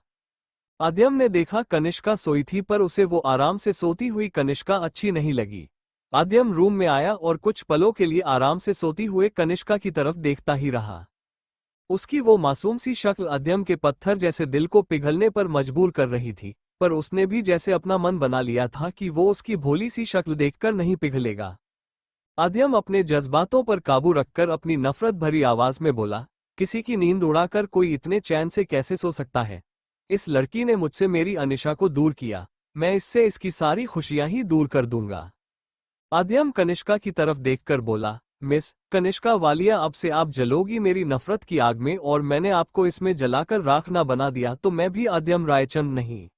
अद्यम ने देखा कनिष्का सोई थी, पर उसे वो आराम से सोती हुई कनिष्का अच्छी नहीं लगी। अद्यम रूम में आया और कुछ पलों के लिए आराम से सोती हुए कनिष्का की तरफ देखता ही रहा। उसकी वो मासूम सी शक्ल अद्यम के पत्थर जैसे दिल को पिघलने पर मजबूर कर रही थी, पर उसने भी जैसे अपना मन बना लिया था कि वो उसकी भोली सी शक्ल देखकर नहीं पिघलेगा। अद्यम अपने जज्बातों पर काबू रखकर अपनी नफरत भरी आवाज में बोला, किसी की नींद उड़ाकर कोई इतने चैन से कैसे सो सकता है? इस लड़की ने मुझसे मेरी अनिशा को दूर किया, मैं इससे इसकी सारी खुशियां ही दूर कर दूंगा। अद्यम कनिष्का की तरफ देखकर बोला, मिस कनिष्का वालिया, अब से आप जलोगी मेरी नफरत की आग में, और मैंने आपको इसमें जलाकर राख ना बना दिया तो मैं भी अद्यम रायचंद नहीं।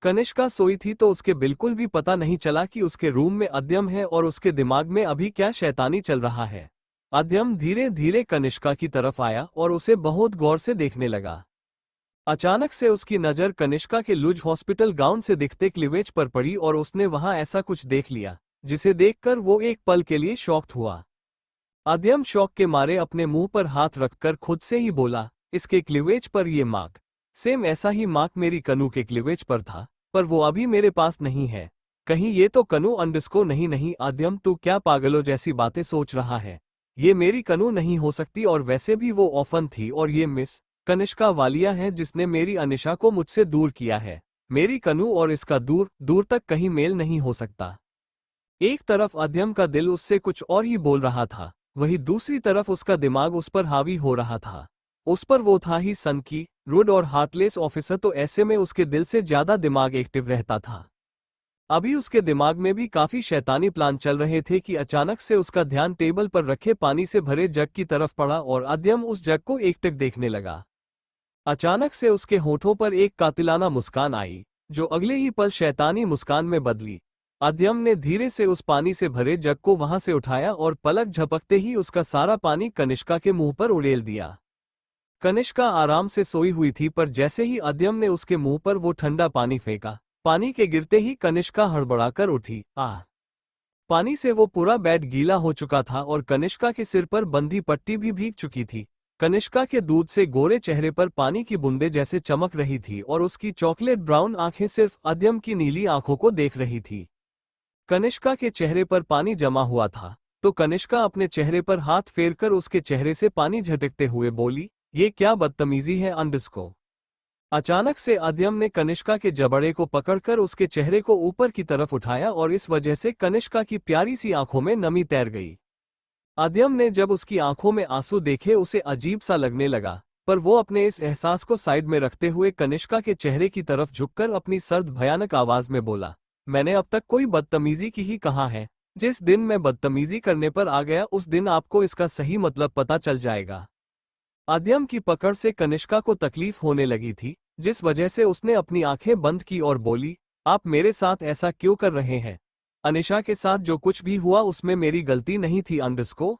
कनिष्का सोई थी तो उसके बिल्कुल भी पता नहीं चला कि उसके रूम में अद्यम है और उसके दिमाग में अभी क्या शैतानी चल रहा है। अद्यम धीरे धीरे कनिष्का की तरफ आया और उसे बहुत गौर से देखने लगा। अचानक से उसकी नज़र कनिष्का के लुज हॉस्पिटल गाउन से दिखते क्लीवेज पर पड़ी और उसने वहां ऐसा कुछ देख लिया जिसे देखकर वो एक पल के लिए शॉक्ड हुआ। अद्यम शौक के मारे अपने मुंह पर हाथ रखकर खुद से ही बोला, इसके क्लीवेज पर ये मार्क, सेम ऐसा ही मार्क मेरी कनू के क्लीवेज पर था, पर वो अभी मेरे पास नहीं है। कहीं ये तो कनू अंडरस्को नहीं? नहीं अद्यम, तू क्या पागलों जैसी बातें सोच रहा है? ये मेरी कनू नहीं हो सकती, और वैसे भी वो ऑफन थी और ये मिस कनिष्का वालिया है जिसने मेरी अनिशा को मुझसे दूर किया है। मेरी कनू और इसका दूर दूर तक कहीं मेल नहीं हो सकता। एक तरफ अद्यम का दिल उससे कुछ और ही बोल रहा था, वहीं दूसरी तरफ उसका दिमाग उस पर हावी हो रहा था। उस पर वो था ही सनकी, रूड और हार्टलेस ऑफिसर, तो ऐसे में उसके दिल से ज्यादा दिमाग एक्टिव रहता था। अभी उसके दिमाग में भी काफी शैतानी प्लान चल रहे थे कि अचानक से उसका ध्यान टेबल पर रखे पानी से भरे जग की तरफ पड़ा और अद्यम उस जग को एकटक देखने लगा। अचानक से उसके होठों पर एक कातिलाना मुस्कान आई, जो अगले ही पल शैतानी मुस्कान में बदली। अद्यम ने धीरे से उस पानी से भरे जग को वहां से उठाया और पलक झपकते ही उसका सारा पानी कनिष्का के मुंह पर उड़ेल दिया। कनिष्का आराम से सोई हुई थी, पर जैसे ही अद्यम ने उसके मुंह पर वो ठंडा पानी फेंका, पानी के गिरते ही कनिष्का हड़बड़ाकर उठी। आह! पानी से वो पूरा बेड गीला हो चुका था और कनिष्का के सिर पर बंधी पट्टी भी भीग चुकी थी। कनिष्का के दूध से गोरे चेहरे पर पानी की बूंदें जैसे चमक रही थी और उसकी चॉकलेट ब्राउन आंखें सिर्फ अद्यम की नीली आंखों को देख रही थी। कनिष्का के चेहरे पर पानी जमा हुआ था, तो कनिष्का अपने चेहरे पर हाथ फेरकर उसके चेहरे से पानी झटकते हुए बोली, ये क्या बदतमीजी है अंडस्को। अचानक से अद्यम ने कनिष्का के जबड़े को पकड़कर उसके चेहरे को ऊपर की तरफ उठाया और इस वजह से कनिष्का की प्यारी सी आंखों में नमी तैर गई। अद्यम ने जब उसकी आंखों में आंसू देखे उसे अजीब सा लगने लगा, पर वो अपने इस एहसास को साइड में रखते हुए कनिष्का के चेहरे की तरफ झुककर अपनी सर्द भयानक आवाज में बोला, मैंने अब तक कोई बदतमीजी की ही कहा है। जिस दिन मैं बदतमीजी करने पर आ गया उस दिन आपको इसका सही मतलब पता चल जाएगा। अद्यम की पकड़ से कनिष्का को तकलीफ होने लगी थी, जिस वजह से उसने अपनी आंखें बंद की और बोली, आप मेरे साथ ऐसा क्यों कर रहे हैं? अनिशा के साथ जो कुछ भी हुआ उसमें मेरी गलती नहीं थी अंडस्को।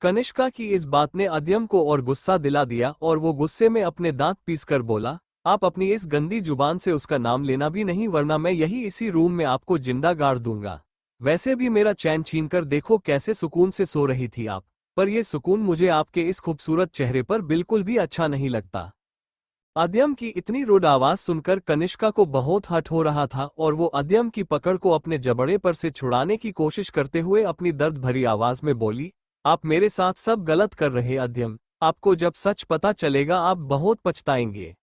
कनिष्का की इस बात ने अद्यम को और गुस्सा दिला दिया और वो गुस्से में अपने दांत पीसकर बोला, आप अपनी इस गंदी जुबान से उसका नाम लेना भी नहीं, वरना मैं यही इसी रूम में आपको जिंदा गाड़ दूंगा। वैसे भी मेरा चैन छीनकर देखो कैसे सुकून से सो रही थी आप, पर यह सुकून मुझे आपके इस खूबसूरत चेहरे पर बिल्कुल भी अच्छा नहीं लगता। अद्यम की इतनी रुड आवाज सुनकर कनिष्का को बहुत हर्ट हो रहा था और वो अद्यम की पकड़ को अपने जबड़े पर से छुड़ाने की कोशिश करते हुए अपनी दर्द भरी आवाज में बोली, आप मेरे साथ सब गलत कर रहे अद्यम, आपको जब सच पता चलेगा आप बहुत पछताएंगे।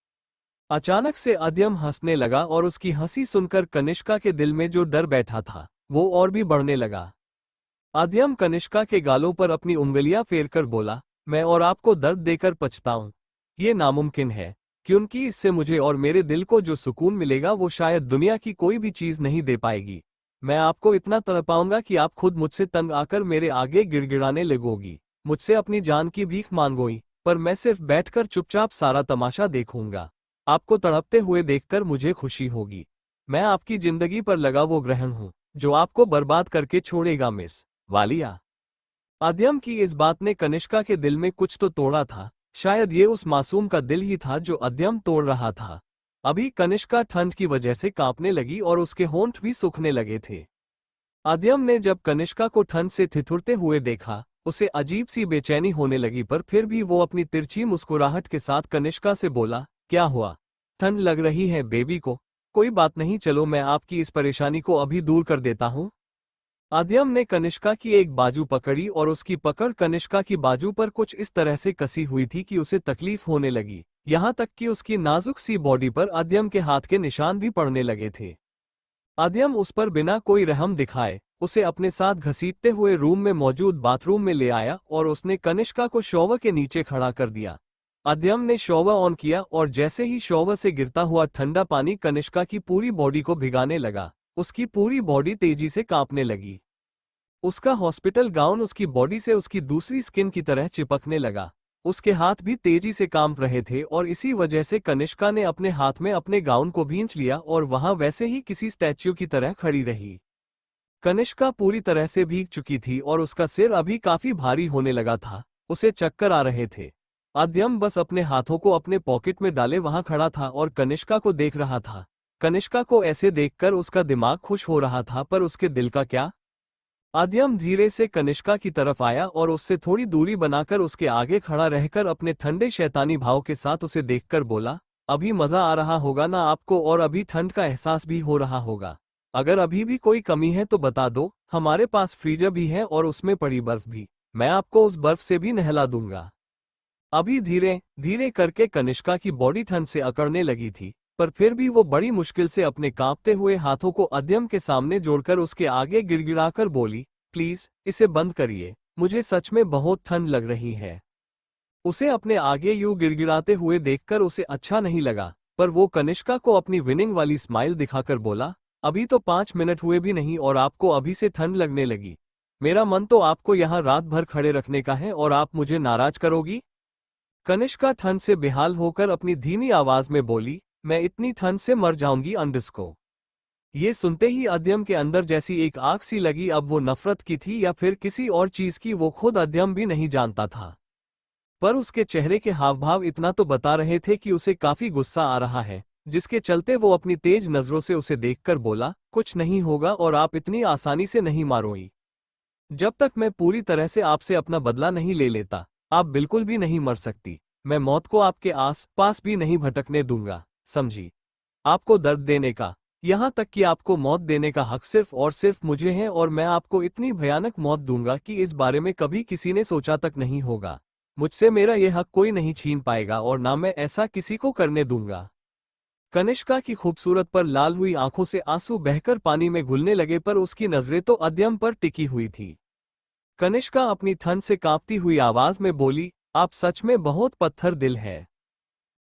अचानक से अद्यम हंसने लगा और उसकी हंसी सुनकर कनिष्का के दिल में जो डर बैठा था वो और भी बढ़ने लगा। अद्यम कनिष्का के गालों पर अपनी उंगलियां फेरकर बोला, मैं और आपको दर्द देकर पछताऊं? ये नामुमकिन है, क्योंकि इससे मुझे और मेरे दिल को जो सुकून मिलेगा वो शायद दुनिया की कोई भी चीज नहीं दे पाएगी। मैं आपको इतना तड़पाऊंगा कि आप खुद मुझसे तंग आकर मेरे आगे गिड़गिड़ाने लगोगी, मुझसे अपनी जान की भीख मांगोगी, पर मैं सिर्फ बैठकर चुपचाप सारा तमाशा देखूंगा। आपको तड़पते हुए देखकर मुझे खुशी होगी। मैं आपकी जिंदगी पर लगा वो ग्रहण हूं जो आपको बर्बाद करके छोड़ेगा मिस वालिया। आद्यम की इस बात ने कनिष्का के दिल में कुछ तो तोड़ा था। शायद ये उस मासूम का दिल ही था जो अद्यम तोड़ रहा था। अभी कनिष्का ठंड की वजह से कांपने लगी और उसके होंठ भी सूखने लगे थे। आद्यम ने जब कनिष्का को ठंड से ठिठुरते हुए देखा, उसे अजीब सी बेचैनी होने लगी, पर फिर भी वो अपनी तिरछी मुस्कुराहट के साथ कनिष्का से बोला, क्या हुआ? ठंड लग रही है बेबी को? कोई बात नहीं, चलो मैं आपकी इस परेशानी को अभी दूर कर देता हूँ। आद्यम ने कनिष्का की एक बाजू पकड़ी और उसकी पकड़ कनिष्का की बाजू पर कुछ इस तरह से कसी हुई थी कि उसे तकलीफ होने लगी। यहाँ तक कि उसकी नाजुक सी बॉडी पर आद्यम के हाथ के निशान भी पड़ने लगे थे। आद्यम उस पर बिना कोई रहम दिखाए उसे अपने साथ घसीटते हुए रूम में मौजूद बाथरूम में ले आया और उसने कनिष्का को शॉवर के नीचे खड़ा कर दिया। आद्यम ने शॉवर ऑन किया और जैसे ही शॉवर से गिरता हुआ ठंडा पानी कनिष्का की पूरी बॉडी को भिगाने लगा, उसकी पूरी बॉडी तेजी से कांपने लगी। उसका हॉस्पिटल गाउन उसकी बॉडी से उसकी दूसरी स्किन की तरह चिपकने लगा। उसके हाथ भी तेजी से कांप रहे थे और इसी वजह से कनिष्का ने अपने हाथ में अपने गाउन को भींच लिया और वहां वैसे ही किसी स्टैच्यू की तरह खड़ी रही। कनिष्का पूरी तरह से भीग चुकी थी और उसका सिर अभी काफी भारी होने लगा था। उसे चक्कर आ रहे थे। आद्यम बस अपने हाथों को अपने पॉकेट में डाले वहां खड़ा था और कनिष्का को देख रहा था। कनिष्का को ऐसे देखकर उसका दिमाग खुश हो रहा था, पर उसके दिल का क्या? आद्यम धीरे से कनिष्का की तरफ आया और उससे थोड़ी दूरी बनाकर उसके आगे खड़ा रहकर अपने ठंडे शैतानी भाव के साथ उसे देखकर बोला, अभी मजा आ रहा होगा ना आपको, और अभी ठंड का एहसास भी हो रहा होगा। अगर अभी भी कोई कमी है तो बता दो, हमारे पास फ्रीजर भी है और उसमें पड़ी बर्फ भी, मैं आपको उस बर्फ से भी नहला दूंगा। अभी धीरे धीरे करके कनिष्का की बॉडी ठंड से अकड़ने लगी थी, पर फिर भी वो बड़ी मुश्किल से अपने कांपते हुए हाथों को आद्यम के सामने जोड़कर उसके आगे गिड़गिड़ाकर बोली, प्लीज इसे बंद करिए, मुझे सच में बहुत ठंड लग रही है। उसे अपने आगे यूं गिड़गिड़ाते हुए देखकर उसे अच्छा नहीं लगा, पर वो कनिष्का को अपनी विनिंग वाली स्माइल दिखाकर बोला, अभी तो 5 मिनट हुए भी नहीं और आपको अभी से ठंड लगने लगी। मेरा मन तो आपको यहाँ रात भर खड़े रखने का है और आप मुझे नाराज करोगी? कनिष्का ठंड से बेहाल होकर अपनी धीमी आवाज में बोली, मैं इतनी ठंड से मर जाऊंगी अंडरस्को। ये सुनते ही आद्यम के अंदर जैसी एक आग सी लगी। अब वो नफरत की थी या फिर किसी और चीज की, वो खुद आद्यम भी नहीं जानता था, पर उसके चेहरे के हाव भाव इतना तो बता रहे थे कि उसे काफी गुस्सा आ रहा है, जिसके चलते वो अपनी तेज नजरों से उसे देखकर बोला, कुछ नहीं होगा और आप इतनी आसानी से नहीं मारोगी। जब तक मैं पूरी तरह से आपसे अपना बदला नहीं ले लेता, आप बिल्कुल भी नहीं मर सकती। मैं मौत को आपके आस पास भी नहीं भटकने दूंगा, समझी? आपको दर्द देने का, यहाँ तक कि आपको मौत देने का हक सिर्फ और सिर्फ मुझे है, और मैं आपको इतनी भयानक मौत दूंगा कि इस बारे में कभी किसी ने सोचा तक नहीं होगा। मुझसे मेरा यह हक कोई नहीं छीन पाएगा और ना मैं ऐसा किसी को करने दूंगा। कनिष्का की खूबसूरत पर लाल हुई आंखों से आंसू बहकर पानी में घुलने लगे, पर उसकी नजरें तो आद्यम पर टिकी हुई थी। कनिष्का अपनी ठंड से कांपती हुई आवाज में बोली, आप सच में बहुत पत्थर दिल है।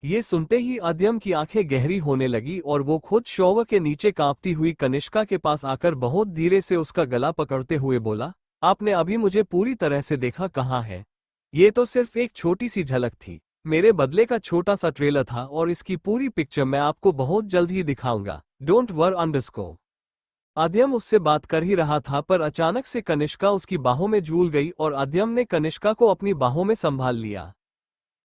ये सुनते ही आद्यम की आंखें गहरी होने लगी और वो खुद शॉवर के नीचे कांपती हुई कनिष्का के पास आकर बहुत धीरे से उसका गला पकड़ते हुए बोला, आपने अभी मुझे पूरी तरह से देखा कहाँ है? ये तो सिर्फ एक छोटी सी झलक थी, मेरे बदले का छोटा सा ट्रेलर था, और इसकी पूरी पिक्चर मैं आपको बहुत जल्द ही दिखाऊंगा। डोंट वर अंडरस्को। आद्यम उससे बात कर ही रहा था, पर अचानक से कनिष्का उसकी बाहों में झूल गई और आद्यम ने कनिष्का को अपनी बाहों में संभाल लिया।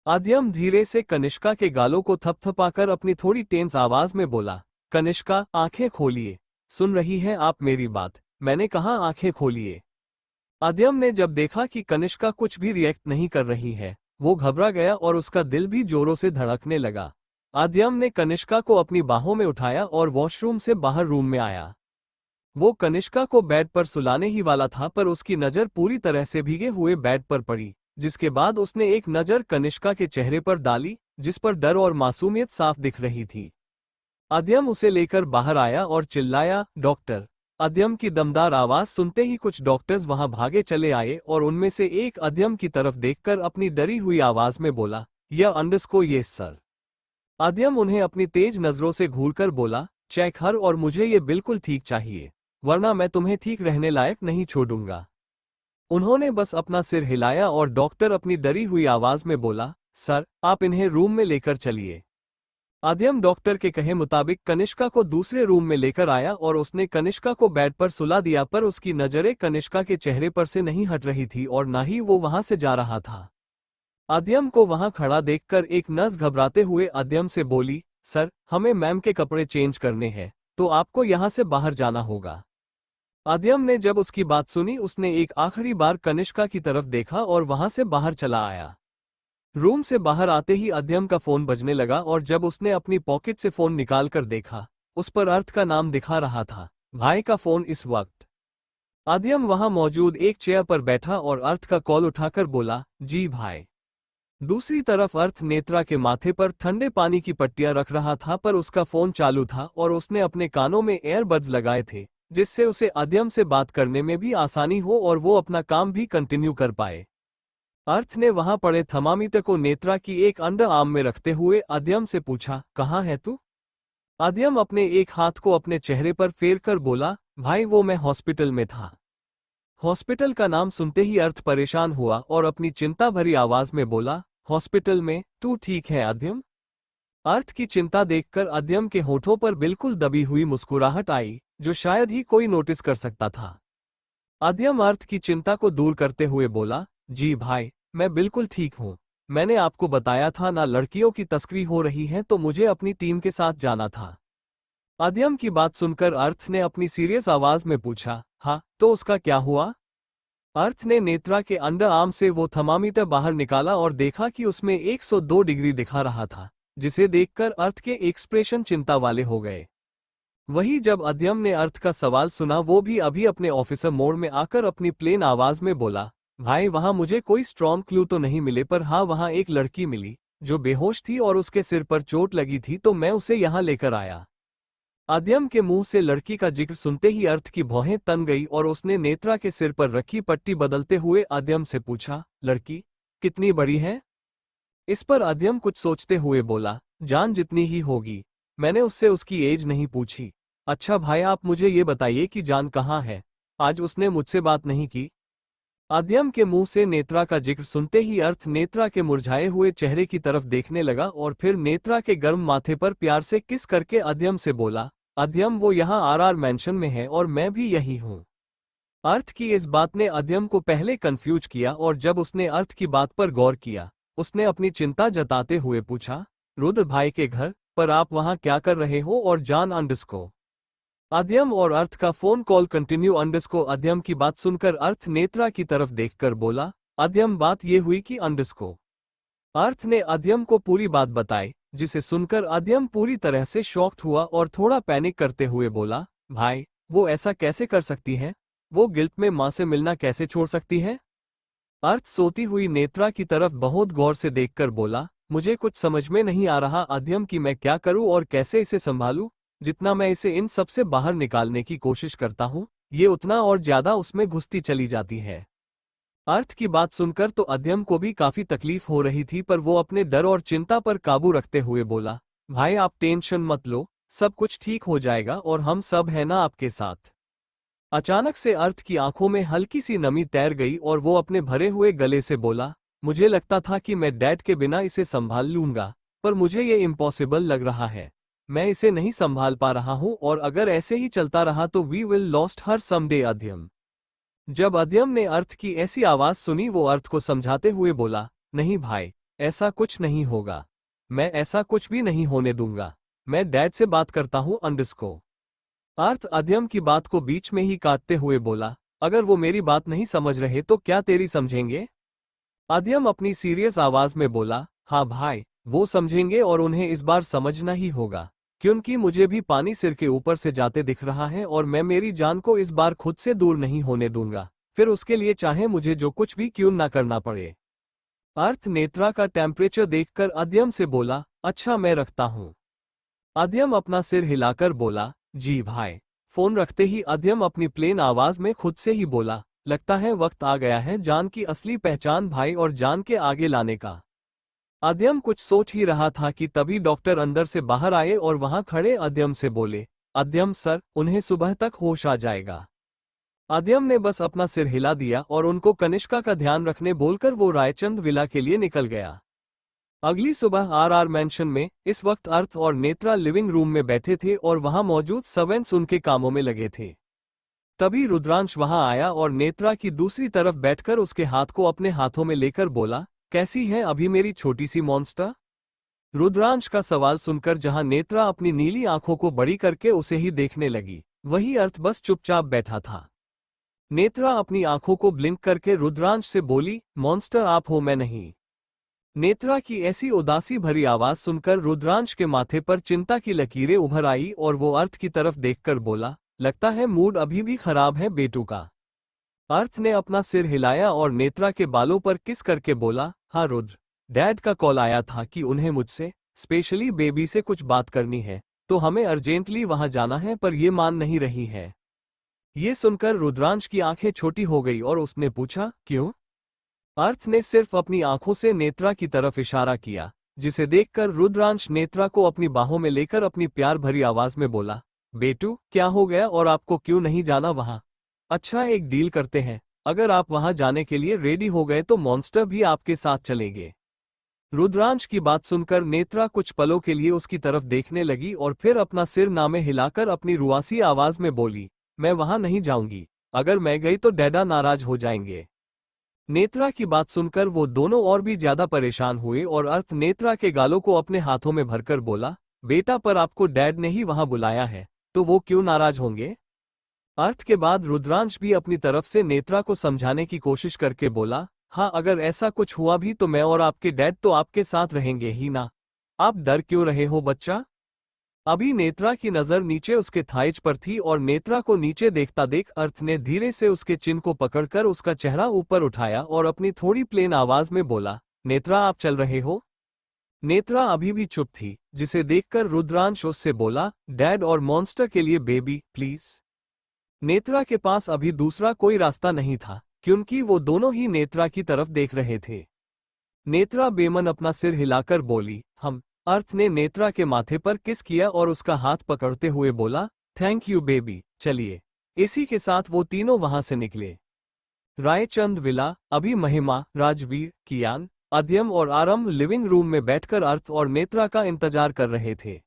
आद्यम धीरे से कनिष्का के गालों को थपथपाकर अपनी थोड़ी टेंस आवाज में बोला, कनिष्का आंखें खोलिए। सुन रही हैं आप मेरी बात? मैंने कहा आंखें खोलिए। आद्यम ने जब देखा कि कनिष्का कुछ भी रिएक्ट नहीं कर रही है, वो घबरा गया और उसका दिल भी जोरों से धड़कने लगा। आद्यम ने कनिष्का को अपनी बाहों में उठाया और वॉशरूम से बाहर रूम में आया। वो कनिष्का को बेड पर सुलाने ही वाला था, पर उसकी नजर पूरी तरह से भीगे हुए बेड पर पड़ी, जिसके बाद उसने एक नजर कनिष्का के चेहरे पर डाली, जिस पर डर और मासूमियत साफ दिख रही थी। आद्यम उसे लेकर बाहर आया और चिल्लाया, डॉक्टर। आद्यम की दमदार आवाज सुनते ही कुछ डॉक्टर्स वहां भागे चले आए और उनमें से एक आद्यम की तरफ देखकर अपनी डरी हुई आवाज में बोला, यह अंडरस्को यस सर। आद्यम उन्हें अपनी तेज नजरों से घूरकर बोला, चेक हर, और मुझे ये बिल्कुल ठीक चाहिए। वरना मैं तुम्हें ठीक रहने लायक नहीं छोड़ूंगा। उन्होंने बस अपना सिर हिलाया और डॉक्टर अपनी डरी हुई आवाज में बोला, सर, आप इन्हें रूम में लेकर चलिए। आद्यम डॉक्टर के कहे मुताबिक कनिष्का को दूसरे रूम में लेकर आया और उसने कनिष्का को बेड पर सुला दिया, पर उसकी नजरें कनिष्का के चेहरे पर से नहीं हट रही थी और ना ही वो वहां से जा रहा था। आद्यम को वहां खड़ा देखकर एक नर्स घबराते हुए आद्यम से बोली, सर, हमें मैम के कपड़े चेंज करने हैं, तो आपको यहां से बाहर जाना होगा। आद्यम ने जब उसकी बात सुनी, उसने एक आखिरी बार कनिष्का की तरफ देखा और वहां से बाहर चला आया। रूम से बाहर आते ही आद्यम का फोन बजने लगा और जब उसने अपनी पॉकेट से फोन निकालकर देखा, उस पर अर्थ का नाम दिखा रहा था। भाई का फोन इस वक्त। आद्यम वहां मौजूद एक चेयर पर बैठा और अर्थ का कॉल उठाकर बोला, जी भाई। दूसरी तरफ अर्थ नेत्रा के माथे पर ठंडे पानी की पट्टियां रख रहा था, पर उसका फोन चालू था और उसने अपने कानों में एयरबड्स लगाए थे, जिससे उसे आद्यम से बात करने में भी आसानी हो और वो अपना काम भी कंटिन्यू कर पाए। अर्थ ने वहां पड़े थर्मामीटर को नेत्रा की एक अंडर आर्म में रखते हुए आद्यम से पूछा, कहाँ है तू? आद्यम अपने एक हाथ को अपने चेहरे पर फेरकर बोला, भाई वो मैं हॉस्पिटल में था। हॉस्पिटल का नाम सुनते ही अर्थ परेशान हुआ और अपनी चिंता भरी आवाज में बोला, हॉस्पिटल में? तू ठीक है आद्यम? अर्थ की चिंता देखकर आद्यम के होठों पर बिल्कुल दबी हुई मुस्कुराहट आई, जो शायद ही कोई नोटिस कर सकता था। आद्यम अर्थ की चिंता को दूर करते हुए बोला, जी भाई, मैं बिल्कुल ठीक हूँ। मैंने आपको बताया था ना, लड़कियों की तस्करी हो रही है, तो मुझे अपनी टीम के साथ जाना था। आद्यम की बात सुनकर अर्थ ने अपनी सीरियस आवाज में पूछा, हाँ, तो उसका क्या हुआ? अर्थ ने नेत्रा के अंडर आर्म से वो थर्मामीटर बाहर निकाला और देखा कि उसमें 102 डिग्री दिखा रहा था, जिसे देखकर अर्थ के एक्सप्रेशन चिंता वाले हो गए। वही जब आद्यम ने अर्थ का सवाल सुना, वो भी अभी अपने ऑफिसर मोड में आकर अपनी प्लेन आवाज में बोला, भाई वहां मुझे कोई स्ट्रॉन्ग क्लू तो नहीं मिले, पर हाँ वहां एक लड़की मिली जो बेहोश थी और उसके सिर पर चोट लगी थी, तो मैं उसे यहां लेकर आया। आद्यम के मुंह से लड़की का जिक्र सुनते ही अर्थ की भौहें तन गई और उसने नेत्रा के सिर पर रखी पट्टी बदलते हुए आद्यम से पूछा, लड़की कितनी बड़ी है? इस पर आद्यम कुछ सोचते हुए बोला, जान जितनी ही होगी। मैंने उससे उसकी एज नहीं पूछी। अच्छा भाई, आप मुझे ये बताइए कि जान कहाँ है? आज उसने मुझसे बात नहीं की? आद्यम के मुंह से नेत्रा का जिक्र सुनते ही अर्थ नेत्रा के मुरझाए हुए चेहरे की तरफ देखने लगा और फिर नेत्रा के गर्म माथे पर प्यार से किस करके आद्यम से बोला, आद्यम वो यहाँ आरआर मैंशन में है और मैं भी यही हूँ। अर्थ की इस बात ने आद्यम को पहले कंफ्यूज किया और जब उसने अर्थ की बात पर गौर किया, उसने अपनी चिंता जताते हुए पूछा, रुद्र भाई के घर पर आप वहाँ क्या कर रहे हो? और जान अंडस्को आद्यम और अर्थ का फोन कॉल कंटिन्यू। अंडस्को आद्यम की बात सुनकर अर्थ नेत्रा की तरफ देखकर बोला, आद्यम बात ये हुई कि अंडस्को। अर्थ ने आद्यम को पूरी बात बताई, जिसे सुनकर आद्यम पूरी तरह से शॉक्ड हुआ और थोड़ा पैनिक करते हुए बोला, भाई वो ऐसा कैसे कर सकती है? वो गिल्ट में मां से मिलना कैसे छोड़ सकती है? अर्थ सोती हुई नेत्रा की तरफ बहुत गौर से देखकर बोला, मुझे कुछ समझ में नहीं आ रहा आद्यम कि मैं क्या करूं और कैसे इसे संभालूं। जितना मैं इसे इन सब से बाहर निकालने की कोशिश करता हूं, ये उतना और ज्यादा उसमें घुसती चली जाती है। अर्थ की बात सुनकर तो आद्यम को भी काफी तकलीफ हो रही थी, पर वो अपने डर और चिंता पर काबू रखते हुए बोला, भाई आप टेंशन मत लो, सब कुछ ठीक हो जाएगा और हम सब है ना आपके साथ। अचानक से अर्थ की आंखों में हल्की सी नमी तैर गई और वो अपने भरे हुए गले से बोला, मुझे लगता था कि मैं डैड के बिना इसे संभाल लूंगा, पर मुझे ये इम्पॉसिबल लग रहा है। मैं इसे नहीं संभाल पा रहा हूं और अगर ऐसे ही चलता रहा तो we will lost her someday. Aadyam जब आद्यम ने अर्थ की ऐसी आवाज सुनी, वो अर्थ को समझाते हुए बोला, नहीं भाई, ऐसा कुछ नहीं होगा। मैं ऐसा कुछ भी नहीं होने दूंगा। मैं डैड से बात करता हूं अंडस्को। अर्थ आद्यम की बात को बीच में ही काटते हुए बोला, अगर वो मेरी बात नहीं समझ रहे तो क्या तेरी समझेंगे? आद्यम अपनी सीरियस आवाज में बोला, हाँ भाई, वो समझेंगे और उन्हें इस बार समझना ही होगा, क्योंकि मुझे भी पानी सिर के ऊपर से जाते दिख रहा है और मैं मेरी जान को इस बार खुद से दूर नहीं होने दूंगा, फिर उसके लिए चाहे मुझे जो कुछ भी क्यों ना करना पड़े। अर्थ नेत्रा का टेम्परेचर देखकर आद्यम से बोला, अच्छा मैं रखता हूँ। आद्यम अपना सिर हिलाकर बोला, जी भाई। फोन रखते ही आद्यम अपनी प्लेन आवाज में खुद से ही बोला, लगता है वक्त आ गया है जान की असली पहचान भाई और जान के आगे लाने का। आद्यम कुछ सोच ही रहा था कि तभी डॉक्टर अंदर से बाहर आए और वहां खड़े आद्यम से बोले, अद्यम सर, उन्हें सुबह तक होश आ जाएगा। अद्यम ने बस अपना सिर हिला दिया और उनको कनिष्का का ध्यान रखने बोलकर वो रायचंद विला के लिए निकल गया। अगली सुबह आर मैंशन में इस वक्त अर्थ और नेत्रा लिविंग रूम में बैठे थे और वहां मौजूद सर्वेंट्स उनके कामों में लगे थे। तभी रुद्रांश वहां आया और नेत्रा की दूसरी तरफ बैठकर उसके हाथ को अपने हाथों में लेकर बोला, कैसी है अभी मेरी छोटी सी मॉन्स्टर? रुद्रांश का सवाल सुनकर जहां नेत्रा अपनी नीली आंखों को बड़ी करके उसे ही देखने लगी, वही अर्थ बस चुपचाप बैठा था। नेत्रा अपनी आंखों को ब्लिंक करके रुद्रांश से बोली, मॉन्स्टर आप हो, मैं नहीं। नेत्रा की ऐसी उदासी भरी आवाज सुनकर रुद्रांश के माथे पर चिंता की लकीरें उभर आई और वो अर्थ की तरफ देखकर बोला, लगता है मूड अभी भी खराब है बेटू का। अर्थ ने अपना सिर हिलाया और नेत्रा के बालों पर किस करके बोला, हाँ रुद्र, डैड का कॉल आया था कि उन्हें मुझसे, स्पेशली बेबी से कुछ बात करनी है, तो हमें अर्जेंटली वहां जाना है, पर ये मान नहीं रही है। ये सुनकर रुद्रांश की आंखें छोटी हो गई और उसने पूछा, क्यों? अर्थ ने सिर्फ अपनी आंखों से नेत्रा की तरफ इशारा किया, जिसे देखकर रुद्रांश नेत्रा को अपनी बाहों में लेकर अपनी प्यार भरी आवाज में बोला, बेटू क्या हो गया और आपको क्यों नहीं जाना वहां? अच्छा एक डील करते हैं, अगर आप वहां जाने के लिए रेडी हो गए तो मॉन्स्टर भी आपके साथ चलेंगे। रुद्रांश की बात सुनकर नेत्रा कुछ पलों के लिए उसकी तरफ देखने लगी और फिर अपना सिर नामे हिलाकर अपनी रुआसी आवाज में बोली, मैं वहां नहीं जाऊंगी, अगर मैं गई तो डैडा नाराज हो जाएंगे। नेत्रा की बात सुनकर वो दोनों और भी ज्यादा परेशान हुए और अर्थ नेत्रा के गालों को अपने हाथों में भरकर बोला, बेटा पर आपको डैड ने ही वहां बुलाया है, तो वो क्यों नाराज होंगे? अर्थ के बाद रुद्रांश भी अपनी तरफ से नेत्रा को समझाने की कोशिश करके बोला, हाँ अगर ऐसा कुछ हुआ भी तो मैं और आपके डैड तो आपके साथ रहेंगे ही ना, आप डर क्यों रहे हो बच्चा? अभी नेत्रा की नजर नीचे उसके थाइज पर थी और नेत्रा को नीचे देखता देख अर्थ ने धीरे से उसके चिन को पकड़कर उसका चेहरा ऊपर उठाया और अपनी थोड़ी प्लेन आवाज में बोला, नेत्रा आप चल रहे हो? नेत्रा अभी भी चुप थी, जिसे देखकर रुद्रांश उससे बोला, डैड और मॉन्स्टर के लिए बेबी प्लीज। नेत्रा के पास अभी दूसरा कोई रास्ता नहीं था, क्योंकि वो दोनों ही नेत्रा की तरफ देख रहे थे। नेत्रा बेमन अपना सिर हिलाकर बोली, हम। अर्थ ने नेत्रा के माथे पर किस किया और उसका हाथ पकड़ते हुए बोला, थैंक यू बेबी, चलिए। इसी के साथ वो तीनों वहां से निकले। रायचंद विला। अभी महिमा, राजवीर, कियान, अद्यम और आरंभ लिविंग रूम में बैठकर अर्थ और नेत्रा का इंतजार कर रहे थे।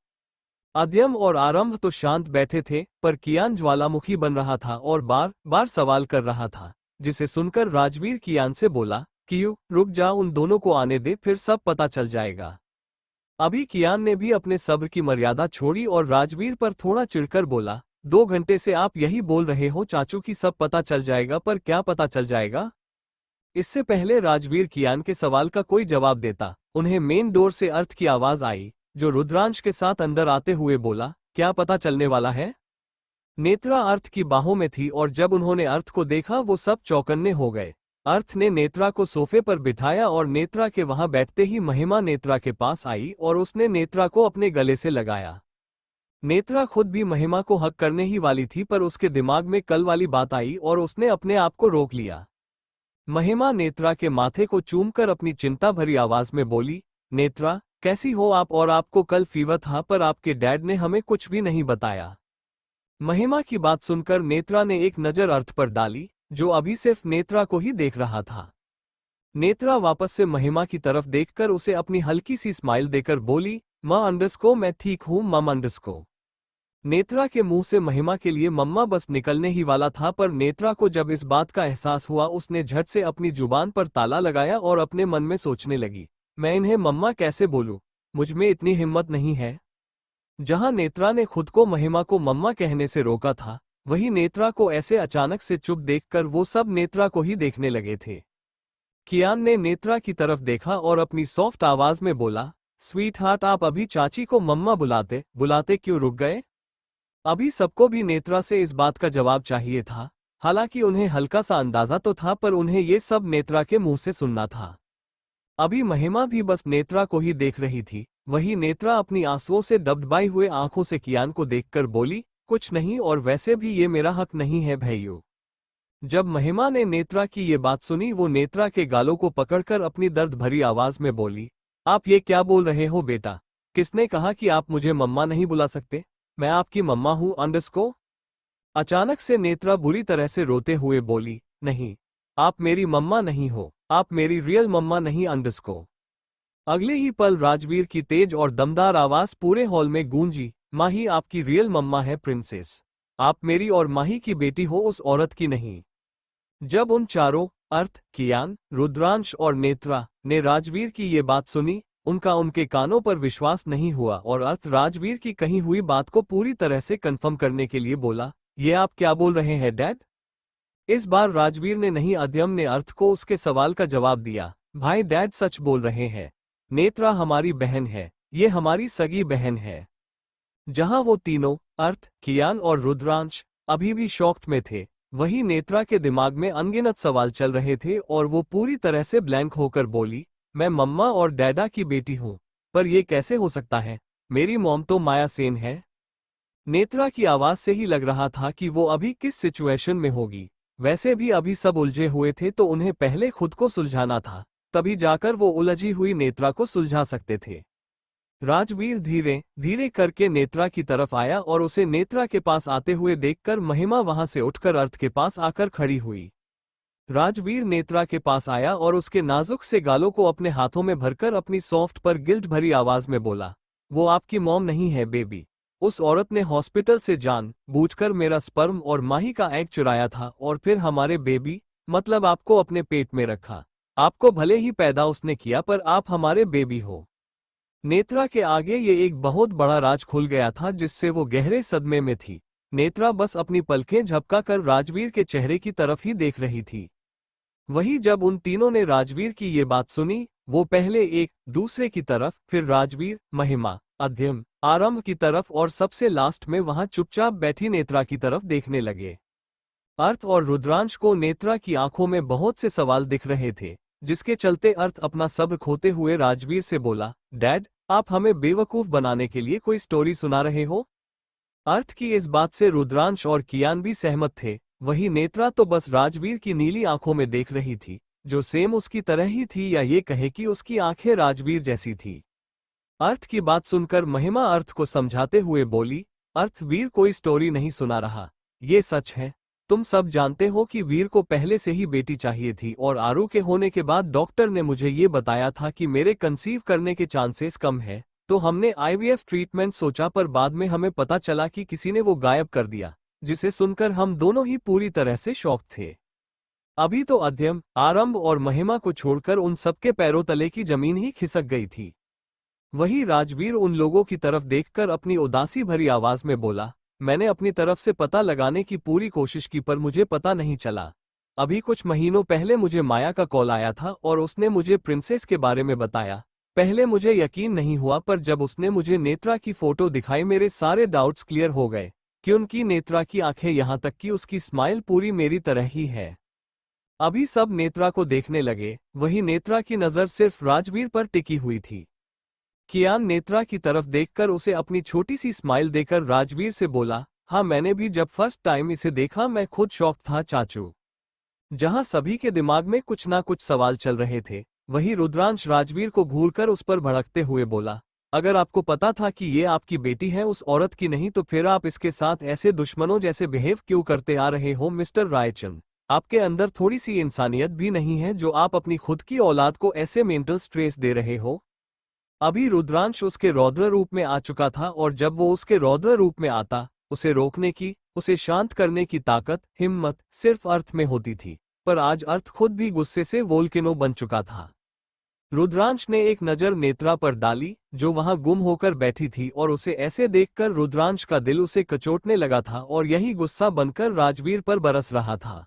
अद्यम और आरंभ तो शांत बैठे थे, पर कियान ज्वालामुखी बन रहा था और बार बार सवाल कर रहा था, जिसे सुनकर राजवीर कियान से बोला, कियू रुक जा, उन दोनों को आने दे, फिर सब पता चल जाएगा। अभी कियान ने भी अपने सब्र की मर्यादा छोड़ी और राजवीर पर थोड़ा चिढ़कर बोला, 2 घंटे से आप यही बोल रहे हो चाचू की सब पता चल जाएगा, पर क्या पता चल जाएगा? इससे पहले राजवीर कियान के सवाल का कोई जवाब देता, उन्हें मेन डोर से अर्थ की आवाज आई, जो रुद्रांश के साथ अंदर आते हुए बोला, क्या पता चलने वाला है? नेत्रा अर्थ की बाहों में थी और जब उन्होंने अर्थ को देखा वो सब चौकन्ने हो गए। अर्थ ने नेत्रा को सोफे पर बिठाया और नेत्रा के वहां बैठते ही महिमा नेत्रा के पास आई और उसने नेत्रा को अपने गले से लगाया। नेत्रा खुद भी महिमा को हक करने ही वाली थी, पर उसके दिमाग में कल वाली बात आई और उसने अपने आप को रोक लिया। महिमा नेत्रा के माथे को चूमकर अपनी चिंता भरी आवाज में बोली, नेत्रा कैसी हो आप? और आपको कल फीवर था, पर आपके डैड ने हमें कुछ भी नहीं बताया। महिमा की बात सुनकर नेत्रा ने एक नजर अर्थ पर डाली, जो अभी सिर्फ नेत्रा को ही देख रहा था। नेत्रा वापस से महिमा की तरफ देखकर उसे अपनी हल्की सी स्माइल देकर बोली, माँ अंडरस्को मैं ठीक हूँ मम अंडरस्को। नेत्रा के मुंह से महिमा के लिए मम्मा बस निकलने ही वाला था, पर नेत्रा को जब इस बात का एहसास हुआ उसने झट से अपनी जुबान पर ताला लगाया और अपने मन में सोचने लगी, मैं इन्हें मम्मा कैसे बोलूं, मुझ में इतनी हिम्मत नहीं है। जहां नेत्रा ने खुद को महिमा को मम्मा कहने से रोका था, वही नेत्रा को ऐसे अचानक से चुप देखकर वो सब नेत्रा को ही देखने लगे थे। कियान ने नेत्रा की तरफ देखा और अपनी सॉफ्ट आवाज में बोला, स्वीट हार्ट आप अभी चाची को मम्मा बुलाते बुलाते क्यों रुक गए? अभी सबको भी नेत्रा से इस बात का जवाब चाहिए था, हालांकि उन्हें हल्का सा अंदाजा तो था, पर उन्हें ये सब नेत्रा के मुंह से सुनना था। अभी महिमा भी बस नेत्रा को ही देख रही थी। वही नेत्रा अपनी आंसुओं से दबदबाई हुए आंखों से कियान को देखकर बोली, कुछ नहीं, और वैसे भी ये मेरा हक नहीं है भैया। जब महिमा ने नेत्रा की ये बात सुनी, वो नेत्रा के गालों को पकड़कर अपनी दर्द भरी आवाज में बोली, आप ये क्या बोल रहे हो बेटा? किसने कहा कि आप मुझे मम्मा नहीं बुला सकते? मैं आपकी मम्मा हूँ अंडरस्को। अचानक से नेत्रा बुरी तरह से रोते हुए बोली, नहीं, आप मेरी मम्मा नहीं हो, आप मेरी रियल मम्मा नहीं अंडरस्को। अगले ही पल राजवीर की तेज और दमदार आवाज पूरे हॉल में गूंजी, माही आपकी रियल मम्मा है प्रिंसेस। आप मेरी और माही की बेटी हो, उस औरत की नहीं। जब उन चारों, अर्थ, कियान, रुद्रांश और नेत्रा, ने राजवीर की ये बात सुनी, उनका उनके कानों पर विश्वास नहीं हुआ और अर्थ राजवीर की कही हुई बात को पूरी तरह से कंफर्म करने के लिए बोला, ये आप क्या बोल रहे हैं डैड? इस बार राजवीर ने नहीं, अध्यम ने अर्थ को उसके सवाल का जवाब दिया, भाई डैड सच बोल रहे हैं। नेत्रा हमारी बहन है, ये हमारी सगी बहन है। जहां वो तीनों, अर्थ, कियान और रुद्रांश, अभी भी शॉक्ड में थे, वहीं नेत्रा के दिमाग में अनगिनत सवाल चल रहे थे और वो पूरी तरह से ब्लैंक होकर बोली, मैं मम्मा और डैडा की बेटी हूँ, पर यह कैसे हो सकता है? मेरी मॉम तो माया सेन है। नेत्रा की आवाज से ही लग रहा था कि वो अभी किस सिचुएशन में होगी। वैसे भी अभी सब उलझे हुए थे तो उन्हें पहले खुद को सुलझाना था, तभी जाकर वो उलझी हुई नेत्रा को सुलझा सकते थे। राजवीर धीरे धीरे करके नेत्रा की तरफ आया और उसे नेत्रा के पास आते हुए देखकर महिमा वहां से उठकर अर्थ के पास आकर खड़ी हुई। राजवीर नेत्रा के पास आया और उसके नाजुक से गालों को अपने हाथों में भरकर अपनी सॉफ्ट पर गिल्ट भरी आवाज में बोला, वो आपकी मॉम नहीं है बेबी। उस औरत ने हॉस्पिटल से जान बूझकर मेरा स्पर्म और माही का एग चुराया था और फिर हमारे बेबी, मतलब आपको अपने पेट में रखा। आपको भले ही पैदा उसने किया पर आप हमारे बेबी हो। नेत्रा के आगे ये एक बहुत बड़ा राज खुल गया था जिससे वो गहरे सदमे में थी। नेत्रा बस अपनी पलकें झपकाकर राजवीर के चेहरे की तरफ ही देख रही थी। वही जब उन तीनों ने राजवीर की ये बात सुनी, वो पहले एक दूसरे की तरफ, फिर राजवीर, महिमा, अध्यम, आरंभ की तरफ और सबसे लास्ट में वहां चुपचाप बैठी नेत्रा की तरफ देखने लगे। अर्थ और रुद्रांश को नेत्रा की आंखों में बहुत से सवाल दिख रहे थे, जिसके चलते अर्थ अपना सब्र खोते हुए राजवीर से बोला, डैड, आप हमें बेवकूफ बनाने के लिए कोई स्टोरी सुना रहे हो? अर्थ की इस बात से रुद्रांश और कियान भी सहमत थे, वही नेत्रा तो बस राजवीर की नीली आंखों में देख रही थी, जो सेम उसकी तरह ही थी, या ये कहे कि उसकी आंखें राजवीर जैसी थी। अर्थ की बात सुनकर महिमा अर्थ को समझाते हुए बोली, अर्थ, वीर कोई स्टोरी नहीं सुना रहा, ये सच है। तुम सब जानते हो कि वीर को पहले से ही बेटी चाहिए थी और आरू के होने के बाद डॉक्टर ने मुझे ये बताया था कि मेरे कंसीव करने के चांसेस कम है, तो हमने आईवीएफ ट्रीटमेंट सोचा, पर बाद में हमें पता चला कि किसी ने वो गायब कर दिया, जिसे सुनकर हम दोनों ही पूरी तरह से शॉक थे। अभी तो अध्यम, आरंभ और महिमा को छोड़कर उन सबके पैरों तले की जमीन ही खिसक गई थी। वही राजवीर उन लोगों की तरफ देखकर अपनी उदासी भरी आवाज में बोला, मैंने अपनी तरफ से पता लगाने की पूरी कोशिश की पर मुझे पता नहीं चला। अभी कुछ महीनों पहले मुझे माया का कॉल आया था और उसने मुझे प्रिंसेस के बारे में बताया। पहले मुझे यकीन नहीं हुआ, पर जब उसने मुझे नेत्रा की फोटो दिखाई मेरे सारे डाउट्स क्लियर हो गए कि उनकी नेत्रा की आंखें, यहां तक कि उसकी स्माइल पूरी मेरी तरह ही है। अभी सब नेत्रा को देखने लगे, वही नेत्रा की नजर सिर्फ राजवीर पर टिकी हुई थी। कियान नेत्रा की तरफ देखकर उसे अपनी छोटी सी स्माइल देकर राजवीर से बोला, हाँ, मैंने भी जब फर्स्ट टाइम इसे देखा मैं खुद शॉक था चाचू। जहां सभी के दिमाग में कुछ ना कुछ सवाल चल रहे थे, वही रुद्रांश राजवीर को घूरकर उस पर भड़कते हुए बोला, अगर आपको पता था कि ये आपकी बेटी है, उस औरत की नहीं, तो फिर आप इसके साथ ऐसे दुश्मनों जैसे बिहेव क्यों करते आ रहे हो मिस्टर रायचंद? आपके अंदर थोड़ी सी इंसानियत भी नहीं है जो आप अपनी खुद की औलाद को ऐसे मेंटल स्ट्रेस दे रहे हो? अभी रुद्रांश उसके रौद्र रूप में आ चुका था और जब वो उसके रौद्र रूप में आता, उसे रोकने की, उसे शांत करने की ताकत, हिम्मत सिर्फ अर्थ में होती थी, पर आज अर्थ खुद भी गुस्से से वोल्केनो बन चुका था। रुद्रांश ने एक नज़र नेत्रा पर डाली, जो वहां गुम होकर बैठी थी, और उसे ऐसे देखकर रुद्रांश का दिल उसे कचोटने लगा था और यही गुस्सा बनकर राजवीर पर बरस रहा था।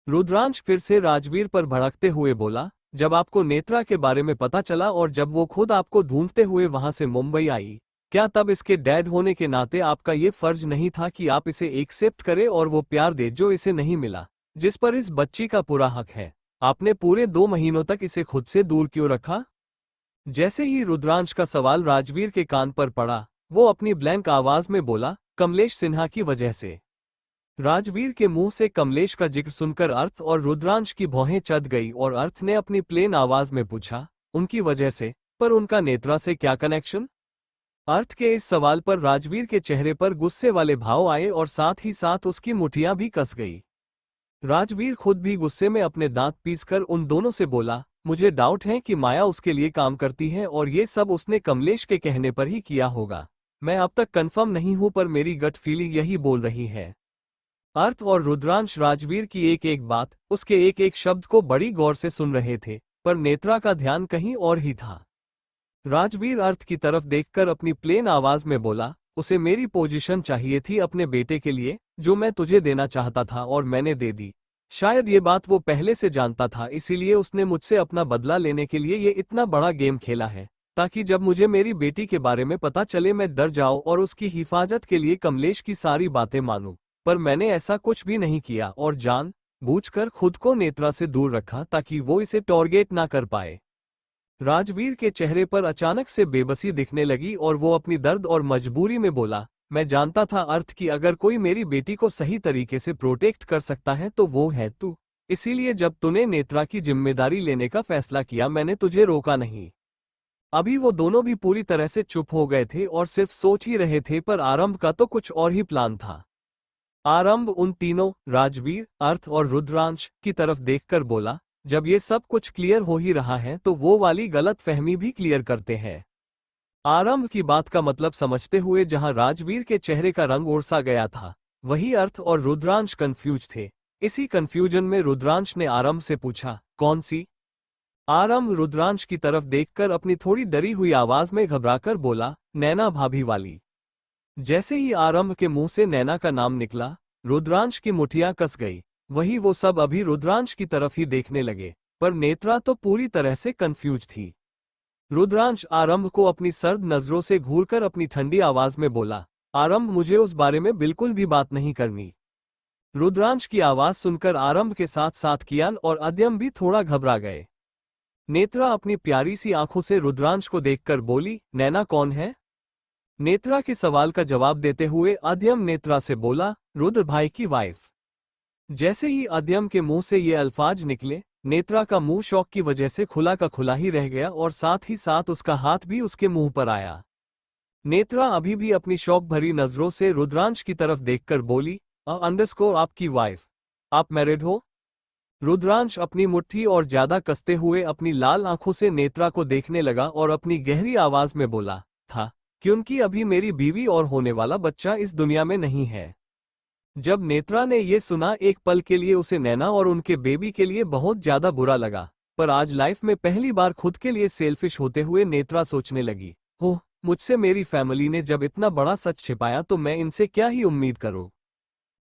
रुद्रांश फिर से राजवीर पर भड़कते हुए बोला, जब आपको नेत्रा के बारे में पता चला और जब वो खुद आपको ढूंढते हुए वहां से मुंबई आई, क्या तब इसके डैड होने के नाते आपका ये फर्ज नहीं था कि आप इसे एक्सेप्ट करें और वो प्यार दे जो इसे नहीं मिला, जिस पर इस बच्ची का पूरा हक है? आपने पूरे 2 महीनों तक इसे खुद से दूर क्यों रखा? जैसे ही रुद्रांश का सवाल राजवीर के कान पर पड़ा, वो अपनी ब्लैंक आवाज में बोला, कमलेश सिन्हा की वजह से। राजवीर के मुंह से कमलेश का जिक्र सुनकर अर्थ और रुद्रांश की भौहें चढ़ गई और अर्थ ने अपनी प्लेन आवाज में पूछा, उनकी वजह से? पर उनका नेत्रा से क्या कनेक्शन? अर्थ के इस सवाल पर राजवीर के चेहरे पर गुस्से वाले भाव आए और साथ ही साथ उसकी मुठ्ठियां भी कस गई। राजवीर खुद भी गुस्से में अपने दांत पीसकर उन दोनों से बोला, मुझे डाउट है कि माया उसके लिए काम करती है और ये सब उसने कमलेश के कहने पर ही किया होगा। मैं अब तक कंफर्म नहीं हूं पर मेरी गट फीलिंग यही बोल रही है। अर्थ और रुद्रांश राजवीर की एक एक बात, उसके एक एक शब्द को बड़ी गौर से सुन रहे थे, पर नेत्रा का ध्यान कहीं और ही था। राजवीर अर्थ की तरफ देखकर अपनी प्लेन आवाज में बोला, उसे मेरी पोजीशन चाहिए थी अपने बेटे के लिए, जो मैं तुझे देना चाहता था और मैंने दे दी। शायद ये बात वो पहले से जानता था, इसीलिए उसने मुझसे अपना बदला लेने के लिए ये इतना बड़ा गेम खेला है, ताकि जब मुझे मेरी बेटी के बारे में पता चले मैं डर जाऊं और उसकी हिफाजत के लिए कमलेश की सारी बातें मानूं। पर मैंने ऐसा कुछ भी नहीं किया और जान बूझकर खुद को नेत्रा से दूर रखा ताकि वो इसे टारगेट ना कर पाए। राजवीर के चेहरे पर अचानक से बेबसी दिखने लगी और वो अपनी दर्द और मजबूरी में बोला, मैं जानता था अर्थ कि अगर कोई मेरी बेटी को सही तरीके से प्रोटेक्ट कर सकता है तो वो है तू। इसीलिए जब तूने नेत्रा की जिम्मेदारी लेने का फैसला किया मैंने तुझे रोका नहीं। अभी वो दोनों भी पूरी तरह से चुप हो गए थे और सिर्फ सोच ही रहे थे, पर आरंभ का तो कुछ और ही प्लान था। आरंभ उन तीनों राजवीर, अर्थ और रुद्रांश की तरफ देखकर बोला, जब ये सब कुछ क्लियर हो ही रहा है तो वो वाली गलत फहमी भी क्लियर करते हैं। आरंभ की बात का मतलब समझते हुए जहां राजवीर के चेहरे का रंग उड़सा गया था, वही अर्थ और रुद्रांश कंफ्यूज थे। इसी कंफ्यूजन में रुद्रांश ने आरंभ से पूछा, कौन सी? आरंभ रुद्रांश की तरफ देखकर अपनी थोड़ी डरी हुई आवाज में घबराकर बोला, नैना भाभी वाली। जैसे ही आरंभ के मुंह से नैना का नाम निकला, रुद्रांश की मुठ्ठियां कस गई। वही वो सब अभी रुद्रांश की तरफ ही देखने लगे, पर नेत्रा तो पूरी तरह से कंफ्यूज थी। रुद्रांश आरंभ को अपनी सर्द नजरों से घूरकर अपनी ठंडी आवाज में बोला, आरंभ मुझे उस बारे में बिल्कुल भी बात नहीं करनी। रुद्रांश की आवाज सुनकर आरंभ के साथ साथ कियान और अद्यम भी थोड़ा घबरा गए। नेत्रा अपनी प्यारी सी आंखों से रुद्रांश को देखकर बोली, नैना कौन है? नेत्रा के सवाल का जवाब देते हुए अद्यम नेत्रा से बोला, रुद्र भाई की वाइफ। जैसे ही अद्यम के मुंह से ये अल्फाज निकले, नेत्रा का मुंह शौक की वजह से खुला का खुला ही रह गया और साथ ही साथ उसका हाथ भी उसके मुंह पर आया। नेत्रा अभी भी अपनी शौक भरी नजरों से रुद्रांश की तरफ देखकर बोली, अंडरस्कोर आपकी वाइफ, आप मैरिड हो? रुद्रांश अपनी मुट्ठी और ज्यादा कसते हुए अपनी लाल आंखों से नेत्रा को देखने लगा और अपनी गहरी आवाज में बोला, था, क्योंकि अभी मेरी बीवी और होने वाला बच्चा इस दुनिया में नहीं है। जब नेत्रा ने ये सुना एक पल के लिए उसे नैना और उनके बेबी के लिए बहुत ज्यादा बुरा लगा, पर आज लाइफ में पहली बार खुद के लिए सेल्फिश होते हुए नेत्रा सोचने लगी, हो मुझसे मेरी फैमिली ने जब इतना बड़ा सच छिपाया तो मैं इनसे क्या ही उम्मीद करूं।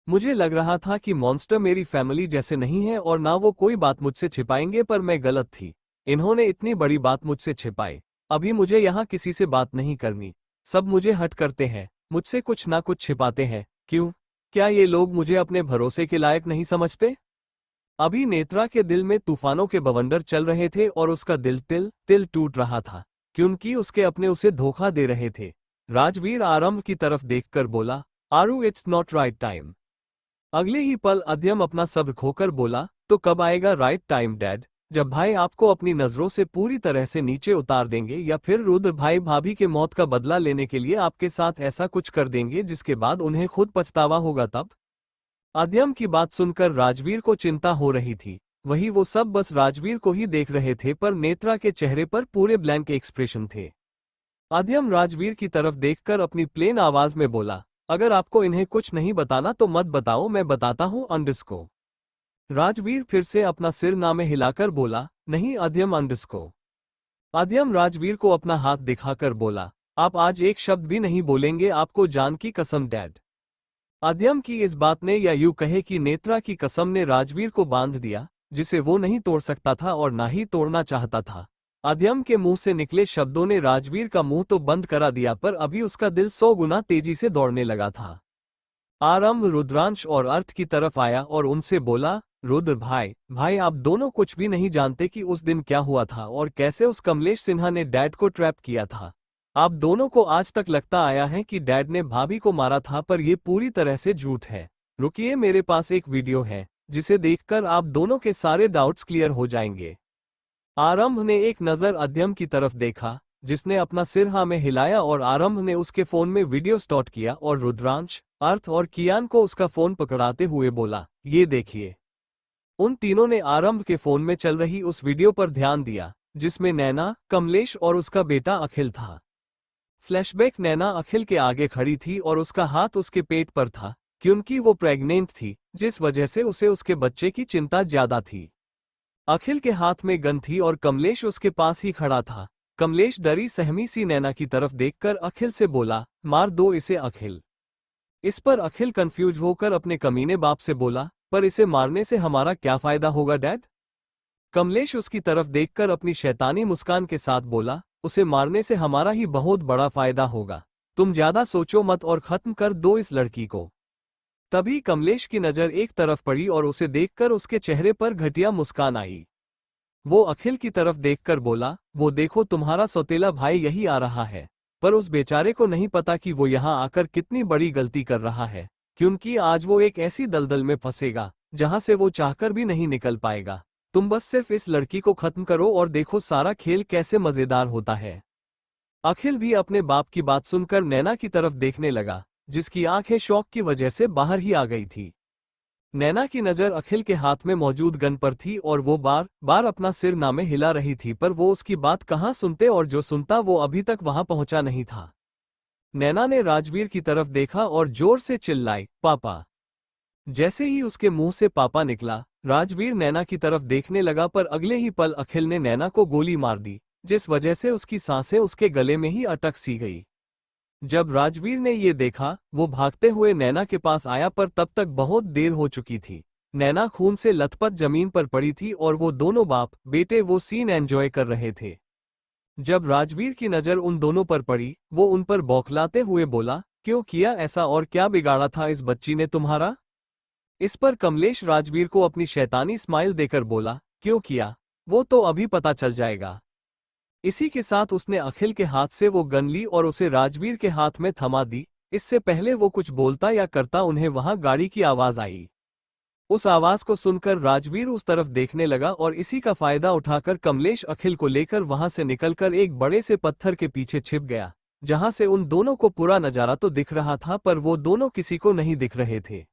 मुझे लग रहा था कि मॉन्स्टर मेरी फैमिली जैसे नहीं है और ना वो कोई बात मुझसे छिपाएंगे, पर मैं गलत थी। इन्होंने इतनी बड़ी बात मुझसे छिपाई। अभी मुझे यहाँ किसी से बात नहीं करनी। सब मुझे हट करते हैं, मुझसे कुछ ना कुछ छिपाते हैं। क्यों? क्या ये लोग मुझे अपने भरोसे के लायक नहीं समझते? अभी नेत्रा के दिल में तूफानों के बवंडर चल रहे थे और उसका दिल तिल तिल टूट रहा था, क्योंकि उसके अपने उसे धोखा दे रहे थे। राजवीर आरंभ की तरफ देखकर बोला, आरू इट्स नॉट राइट टाइम। अगले ही पल अद्यम अपना सब्र खोकर बोला, तो कब आएगा राइट टाइम डैड, जब भाई आपको अपनी नजरों से पूरी तरह से नीचे उतार देंगे या फिर रुद्र भाई भाभी के मौत का बदला लेने के लिए आपके साथ ऐसा कुछ कर देंगे जिसके बाद उन्हें खुद पछतावा होगा तब? अद्यम की बात सुनकर राजवीर को चिंता हो रही थी। वही वो सब बस राजवीर को ही देख रहे थे, पर नेत्रा के चेहरे पर पूरे ब्लैंक एक्सप्रेशन थे। अद्यम राजवीर की तरफ देखकर अपनी प्लेन आवाज में बोला, अगर आपको इन्हें कुछ नहीं बताना तो मत बताओ, मैं बताता हूं अंडरस्को। राजवीर फिर से अपना सिर नामे हिलाकर बोला, नहीं अद्यम अंडरस्को। अद्यम राजवीर को अपना हाथ दिखाकर बोला, आप आज एक शब्द भी नहीं बोलेंगे, आपको जान की कसम डैड। अद्यम की इस बात ने या यूं कहे कि नेत्रा की कसम ने राजवीर को बांध दिया, जिसे वो नहीं तोड़ सकता था और ना ही तोड़ना चाहता था। अद्यम के मुंह से निकले शब्दों ने राजवीर का मुंह तो बंद करा दिया, पर अभी उसका दिल 100 गुना तेजी से दौड़ने लगा था। आरंभ रुद्रांश और अर्थ की तरफ आया और उनसे बोला, रुद्र भाई आप दोनों कुछ भी नहीं जानते कि उस दिन क्या हुआ था और कैसे उस कमलेश सिन्हा ने डैड को ट्रैप किया था। आप दोनों को आज तक लगता आया है कि डैड ने भाभी को मारा था, पर यह पूरी तरह से झूठ है। रुकिए, मेरे पास एक वीडियो है जिसे देखकर आप दोनों के सारे डाउट्स क्लियर हो जाएंगे। आरंभ ने एक नजर अद्यम की तरफ देखा जिसने अपना सिर हाँ में हिलाया और आरंभ ने उसके फोन में वीडियो स्टार्ट किया और रुद्रांश, अर्थ और कियान को उसका फोन पकड़ाते हुए बोला, ये देखिए। उन तीनों ने आरंभ के फोन में चल रही उस वीडियो पर ध्यान दिया, जिसमें नैना, कमलेश और उसका बेटा अखिल था। फ्लैशबैक, नैना अखिल के आगे खड़ी थी और उसका हाथ उसके पेट पर था, क्योंकि वो प्रेग्नेंट थी, जिस वजह से उसे उसके बच्चे की चिंता ज्यादा थी। अखिल के हाथ में गन थी और कमलेश उसके पास ही खड़ा था। कमलेश डरी सहमी सी नैना की तरफ देखकर अखिल से बोला, मार दो इसे अखिल। इस पर अखिल कंफ्यूज होकर अपने कमीने बाप से बोला, पर इसे मारने से हमारा क्या फायदा होगा डैड? कमलेश उसकी तरफ देखकर अपनी शैतानी मुस्कान के साथ बोला, उसे मारने से हमारा ही बहुत बड़ा फायदा होगा। तुम ज्यादा सोचो मत और खत्म कर दो इस लड़की को। तभी कमलेश की नजर एक तरफ पड़ी और उसे देखकर उसके चेहरे पर घटिया मुस्कान आई। वो अखिल की तरफ देखकर बोला, वो देखो तुम्हारा सौतेला भाई यही आ रहा है। पर उस बेचारे को नहीं पता कि वो यहाँ आकर कितनी बड़ी गलती कर रहा है, क्योंकि आज वो एक ऐसी दलदल में फंसेगा जहां से वो चाहकर भी नहीं निकल पाएगा। तुम बस सिर्फ इस लड़की को खत्म करो और देखो सारा खेल कैसे मजेदार होता है। अखिल भी अपने बाप की बात सुनकर नैना की तरफ देखने लगा, जिसकी आंखें शौक की वजह से बाहर ही आ गई थी। नैना की नजर अखिल के हाथ में मौजूद गन पर थी और वो बार बार अपना सिर नामे हिला रही थी, पर वो उसकी बात कहाँ सुनते और जो सुनता वो अभी तक वहां पहुंचा नहीं था। नैना ने राजवीर की तरफ देखा और जोर से चिल्लाई, पापा। जैसे ही उसके मुंह से पापा निकला, राजवीर नैना की तरफ देखने लगा, पर अगले ही पल अखिल ने नैना को गोली मार दी, जिस वजह से उसकी सांसें उसके गले में ही अटक सी गई। जब राजवीर ने ये देखा, वो भागते हुए नैना के पास आया, पर तब तक बहुत देर हो चुकी थी। नैना खून से लथपथ जमीन पर पड़ी थी और वो दोनों बाप बेटे वो सीन एंजॉय कर रहे थे। जब राजवीर की नजर उन दोनों पर पड़ी, वो उन पर बौखलाते हुए बोला, क्यों किया ऐसा और क्या बिगाड़ा था इस बच्ची ने तुम्हारा? इस पर कमलेश राजवीर को अपनी शैतानी स्माइल देकर बोला, क्यों किया वो तो अभी पता चल जाएगा। इसी के साथ उसने अखिल के हाथ से वो गन ली और उसे राजवीर के हाथ में थमा दी। इससे पहले वो कुछ बोलता या करता, उन्हें वहां गाड़ी की आवाज आई। उस आवाज को सुनकर राजवीर उस तरफ देखने लगा और इसी का फायदा उठाकर कमलेश अखिल को लेकर वहां से निकलकर एक बड़े से पत्थर के पीछे छिप गया, जहां से उन दोनों को पूरा नजारा तो दिख रहा था, पर वो दोनों किसी को नहीं दिख रहे थे।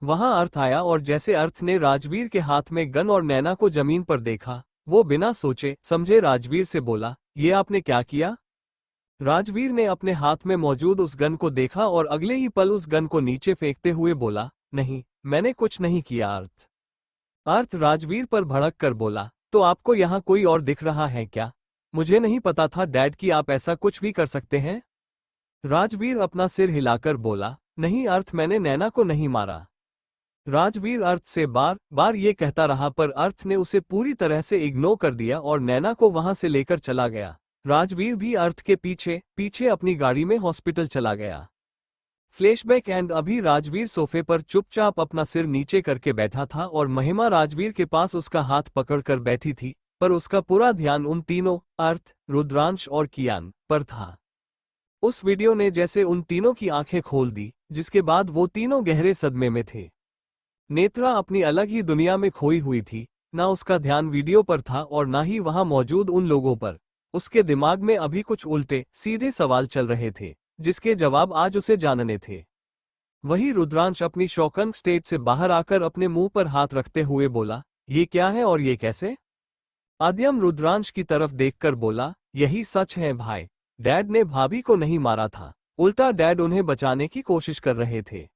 वहां अर्थ आया और जैसे अर्थ ने राजवीर के हाथ में गन और नैना को जमीन पर देखा, वो बिना सोचे समझे राजवीर से बोला, ये आपने क्या किया? राजवीर ने अपने हाथ में मौजूद उस गन को देखा और अगले ही पल उस गन को नीचे फेंकते हुए बोला, नहीं, मैंने कुछ नहीं किया अर्थ। अर्थ राजवीर पर भड़क कर बोला, तो आपको यहाँ कोई और दिख रहा है क्या? मुझे नहीं पता था डैड कि आप ऐसा कुछ भी कर सकते हैं। राजवीर अपना सिर हिलाकर बोला, नहीं अर्थ, मैंने नैना को नहीं मारा। राजवीर अर्थ से बार बार ये कहता रहा, पर अर्थ ने उसे पूरी तरह से इग्नोर कर दिया और नैना को वहां से लेकर चला गया। राजवीर भी अर्थ के पीछे पीछे अपनी गाड़ी में हॉस्पिटल चला गया। फ्लैशबैक एंड अभी राजवीर सोफे पर चुपचाप अपना सिर नीचे करके बैठा था और महिमा राजवीर के पास उसका हाथ पकड़कर बैठी थी, पर उसका पूरा ध्यान उन तीनों अर्थ, रुद्रांश और कियान पर था। उस वीडियो ने जैसे उन तीनों की आंखें खोल दी, जिसके बाद वो तीनों गहरे सदमे में थे। नेत्रा अपनी अलग ही दुनिया में खोई हुई थी, ना उसका ध्यान वीडियो पर था और ना ही वहां मौजूद उन लोगों पर। उसके दिमाग में अभी कुछ उल्टे सीधे सवाल चल रहे थे, जिसके जवाब आज उसे जानने थे। वही रुद्रांश अपनी शॉकिंग स्टेट से बाहर आकर अपने मुंह पर हाथ रखते हुए बोला, ये क्या है और ये कैसे? आद्यम रुद्रांश की तरफ देखकर बोला, यही सच है भाई, डैड ने भाभी को नहीं मारा था, उल्टा डैड उन्हें बचाने की कोशिश कर रहे थे।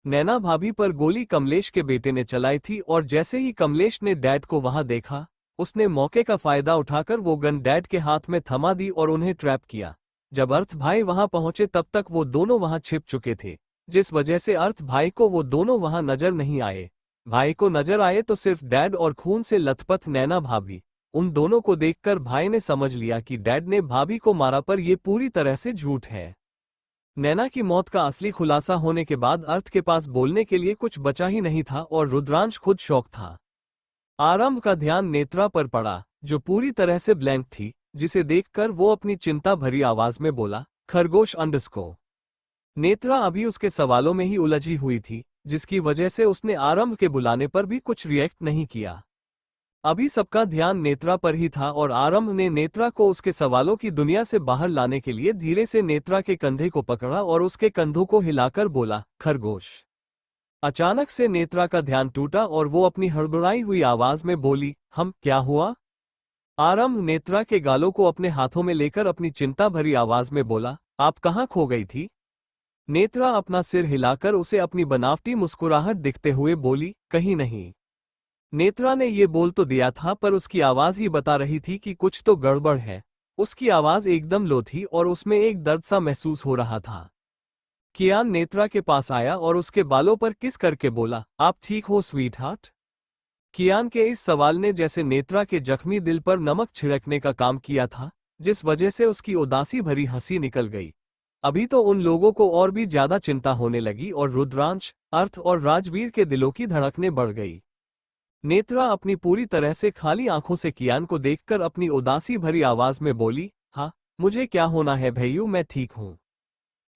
नैना भाभी पर गोली कमलेश के बेटे ने चलाई थी और जैसे ही कमलेश ने डैड को वहां देखा, उसने मौके का फायदा उठाकर वो गन डैड के हाथ में थमा दी और उन्हें ट्रैप किया। जब अर्थ भाई वहां पहुंचे तब तक वो दोनों वहां छिप चुके थे, जिस वजह से अर्थ भाई को वो दोनों वहां नजर नहीं आए। भाई को नजर आए तो सिर्फ डैड और खून से लथपथ नैना भाभी। उन दोनों को देखकर भाई ने समझ लिया कि डैड ने भाभी को मारा, पर यह पूरी तरह से झूठ है। नैना की मौत का असली खुलासा होने के बाद अर्थ के पास बोलने के लिए कुछ बचा ही नहीं था और रुद्रांश खुद शॉक था। आरंभ का ध्यान नेत्रा पर पड़ा, जो पूरी तरह से ब्लैंक थी, जिसे देखकर वो अपनी चिंता भरी आवाज में बोला, खरगोश अंडरस्को। नेत्रा अभी उसके सवालों में ही उलझी हुई थी, जिसकी वजह से उसने आरंभ के बुलाने पर भी कुछ रिएक्ट नहीं किया। अभी सबका ध्यान नेत्रा पर ही था और आरंभ ने नेत्रा को उसके सवालों की दुनिया से बाहर लाने के लिए धीरे से नेत्रा के कंधे को पकड़ा और उसके कंधों को हिलाकर बोला, खरगोश। अचानक से नेत्रा का ध्यान टूटा और वो अपनी हड़बड़ाई हुई आवाज में बोली, क्या हुआ? आरंभ नेत्रा के गालों को अपने हाथों में लेकर अपनी चिंता भरी आवाज में बोला, आप कहाँ खो गई थी? नेत्रा अपना सिर हिलाकर उसे अपनी बनावटी मुस्कुराहट दिखते हुए बोली, कहीं नहीं। नेत्रा ने ये बोल तो दिया था पर उसकी आवाज ही बता रही थी कि कुछ तो गड़बड़ है। उसकी आवाज एकदम लो थी और उसमें एक दर्द सा महसूस हो रहा था। कियान नेत्रा के पास आया और उसके बालों पर किस करके बोला, आप ठीक हो स्वीट हार्ट? कियान के इस सवाल ने जैसे नेत्रा के जख्मी दिल पर नमक छिड़कने का काम किया था, जिस वजह से उसकी उदासी भरी हंसी निकल गई। अभी तो उन लोगों को और भी ज्यादा चिंता होने लगी और रुद्रांश, अर्थ और राजवीर के दिलों की धड़कनें बढ़ गई। नेत्रा अपनी पूरी तरह से खाली आंखों से कियान को देखकर अपनी उदासी भरी आवाज में बोली, हाँ, मुझे क्या होना है भैयू, मैं ठीक हूँ।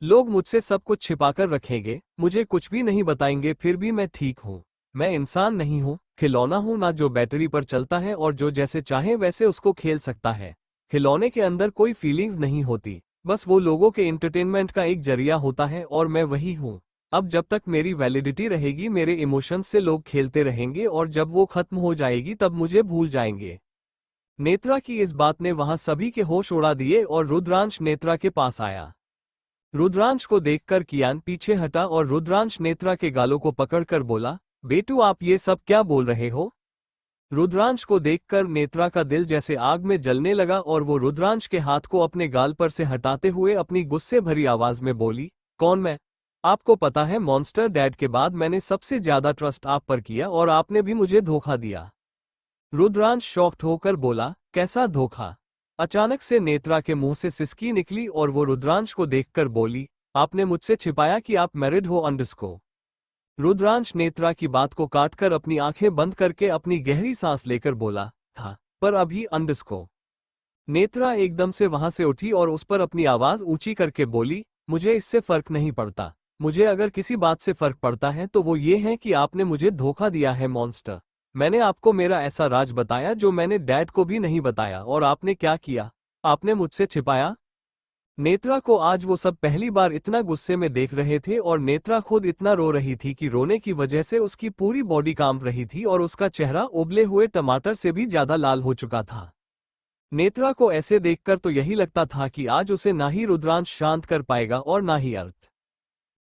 लोग मुझसे सब कुछ छिपाकर रखेंगे, मुझे कुछ भी नहीं बताएंगे, फिर भी मैं ठीक हूँ। मैं इंसान नहीं हूँ, खिलौना हूँ ना, जो बैटरी पर चलता है और जो जैसे चाहे वैसे उसको खेल सकता है। खिलौने के अंदर कोई फीलिंग्स नहीं होती, बस वो लोगों के एंटरटेनमेंट का एक जरिया होता है और मैं वही हूँ। अब जब तक मेरी वैलिडिटी रहेगी मेरे इमोशंस से लोग खेलते रहेंगे और जब वो खत्म हो जाएगी तब मुझे भूल जाएंगे। नेत्रा की इस बात ने वहां सभी के होश उड़ा दिए और रुद्रांश नेत्रा के पास आया। रुद्रांश को देखकर कियान पीछे हटा और रुद्रांश नेत्रा के गालों को पकड़कर बोला, बेटू आप ये सब क्या बोल रहे हो? रुद्रांश को देखकर नेत्रा का दिल जैसे आग में जलने लगा और वो रुद्रांश के हाथ को अपने गाल पर से हटाते हुए अपनी गुस्से भरी आवाज में बोली, कौन मैं? आपको पता है मॉन्स्टर डैड के बाद मैंने सबसे ज्यादा ट्रस्ट आप पर किया और आपने भी मुझे धोखा दिया। रुद्रांश शॉक्ड होकर बोला, कैसा धोखा? अचानक से नेत्रा के मुंह से सिसकी निकली और वो रुद्रांश को देखकर बोली, आपने मुझसे छिपाया कि आप मैरिड हो अंडरस्को। रुद्रांश नेत्रा की बात को काटकर अपनी आंखें बंद करके अपनी गहरी सांस लेकर बोला, था, पर अभी अंडरस्को। नेत्रा एकदम से वहां से उठी और उस पर अपनी आवाज ऊंची करके बोली, मुझे इससे फर्क नहीं पड़ता। मुझे अगर किसी बात से फर्क पड़ता है तो वो ये है कि आपने मुझे धोखा दिया है मॉन्स्टर। मैंने आपको मेरा ऐसा राज बताया जो मैंने डैड को भी नहीं बताया और आपने क्या किया? आपने मुझसे छिपाया। नेत्रा को आज वो सब पहली बार इतना गुस्से में देख रहे थे और नेत्रा खुद इतना रो रही थी कि रोने की वजह से उसकी पूरी बॉडी कांप रही थी और उसका चेहरा उबले हुए टमाटर से भी ज्यादा लाल हो चुका था। नेत्रा को ऐसे देखकर तो यही लगता था कि आज उसे ना ही रुद्रांश शांत कर पाएगा और ना ही अर्थ।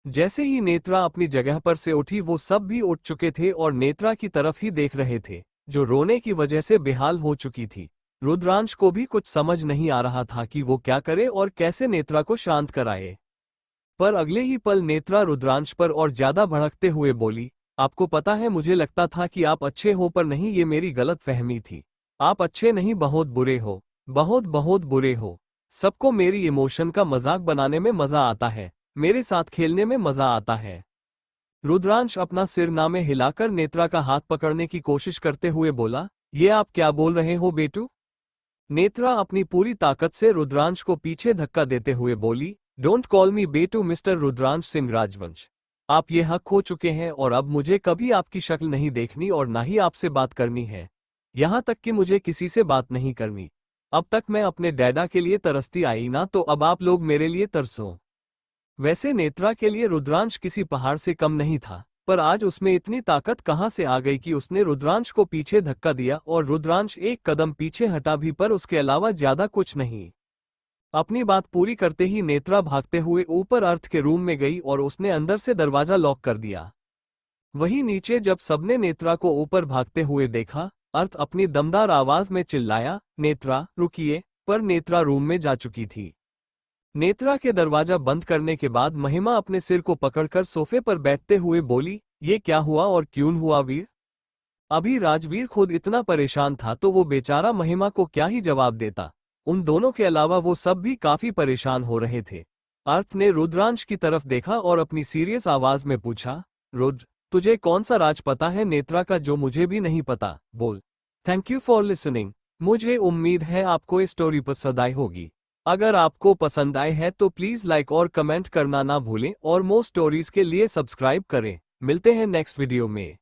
जैसे ही नेत्रा अपनी जगह पर से उठी वो सब भी उठ चुके थे और नेत्रा की तरफ ही देख रहे थे, जो रोने की वजह से बेहाल हो चुकी थी। रुद्रांश को भी कुछ समझ नहीं आ रहा था कि वो क्या करे और कैसे नेत्रा को शांत कराए। पर अगले ही पल नेत्रा रुद्रांश पर और ज्यादा भड़कते हुए बोली, आपको पता है मुझे लगता था कि आप अच्छे हो पर नहीं, ये मेरी गलत फहमी थी। आप अच्छे नहीं, बहुत बुरे हो, बहुत बहुत बुरे हो। सबको मेरी इमोशन का मजाक बनाने में मजा आता है, मेरे साथ खेलने में मजा आता है। रुद्रांश अपना सिर ना में हिलाकर नेत्रा का हाथ पकड़ने की कोशिश करते हुए बोला, ये आप क्या बोल रहे हो बेटू? नेत्रा अपनी पूरी ताकत से रुद्रांश को पीछे धक्का देते हुए बोली, डोंट कॉल मी बेटू मिस्टर रुद्रांश सिंह राजवंश। आप ये हक खो चुके हैं और अब मुझे कभी आपकी शक्ल नहीं देखनी और ना ही आपसे बात करनी है। यहां तक कि मुझे किसी से बात नहीं करनी। अब तक मैं अपने डैडा के लिए तरसती आई ना, तो अब आप लोग मेरे लिए तरसो। वैसे नेत्रा के लिए रुद्रांश किसी पहाड़ से कम नहीं था, पर आज उसमें इतनी ताकत कहां से आ गई कि उसने रुद्रांश को पीछे धक्का दिया और रुद्रांश एक कदम पीछे हटा भी, पर उसके अलावा ज्यादा कुछ नहीं। अपनी बात पूरी करते ही नेत्रा भागते हुए ऊपर अर्थ के रूम में गई और उसने अंदर से दरवाजा लॉक कर दिया। वहीं नीचे जब सबने नेत्रा को ऊपर भागते हुए देखा, अर्थ अपनी दमदार आवाज में चिल्लाया, नेत्रा रुकिए, पर नेत्रा रूम में जा चुकी थी। नेत्रा के दरवाजा बंद करने के बाद महिमा अपने सिर को पकड़कर सोफे पर बैठते हुए बोली, ये क्या हुआ और क्यों हुआ वीर? अभी राजवीर खुद इतना परेशान था तो वो बेचारा महिमा को क्या ही जवाब देता। उन दोनों के अलावा वो सब भी काफी परेशान हो रहे थे। अर्थ ने रुद्रांश की तरफ देखा और अपनी सीरियस आवाज में पूछा, रुद्र, तुझे कौन सा राज पता है नेत्रा का जो मुझे भी नहीं पता? बोल। Thank you for listening. मुझे उम्मीद है आपको ये स्टोरी पसंद आई होगी। अगर आपको पसंद आए है तो प्लीज लाइक और कमेंट करना ना भूलें और मोर स्टोरीज के लिए सब्सक्राइब करें। मिलते हैं नेक्स्ट वीडियो में।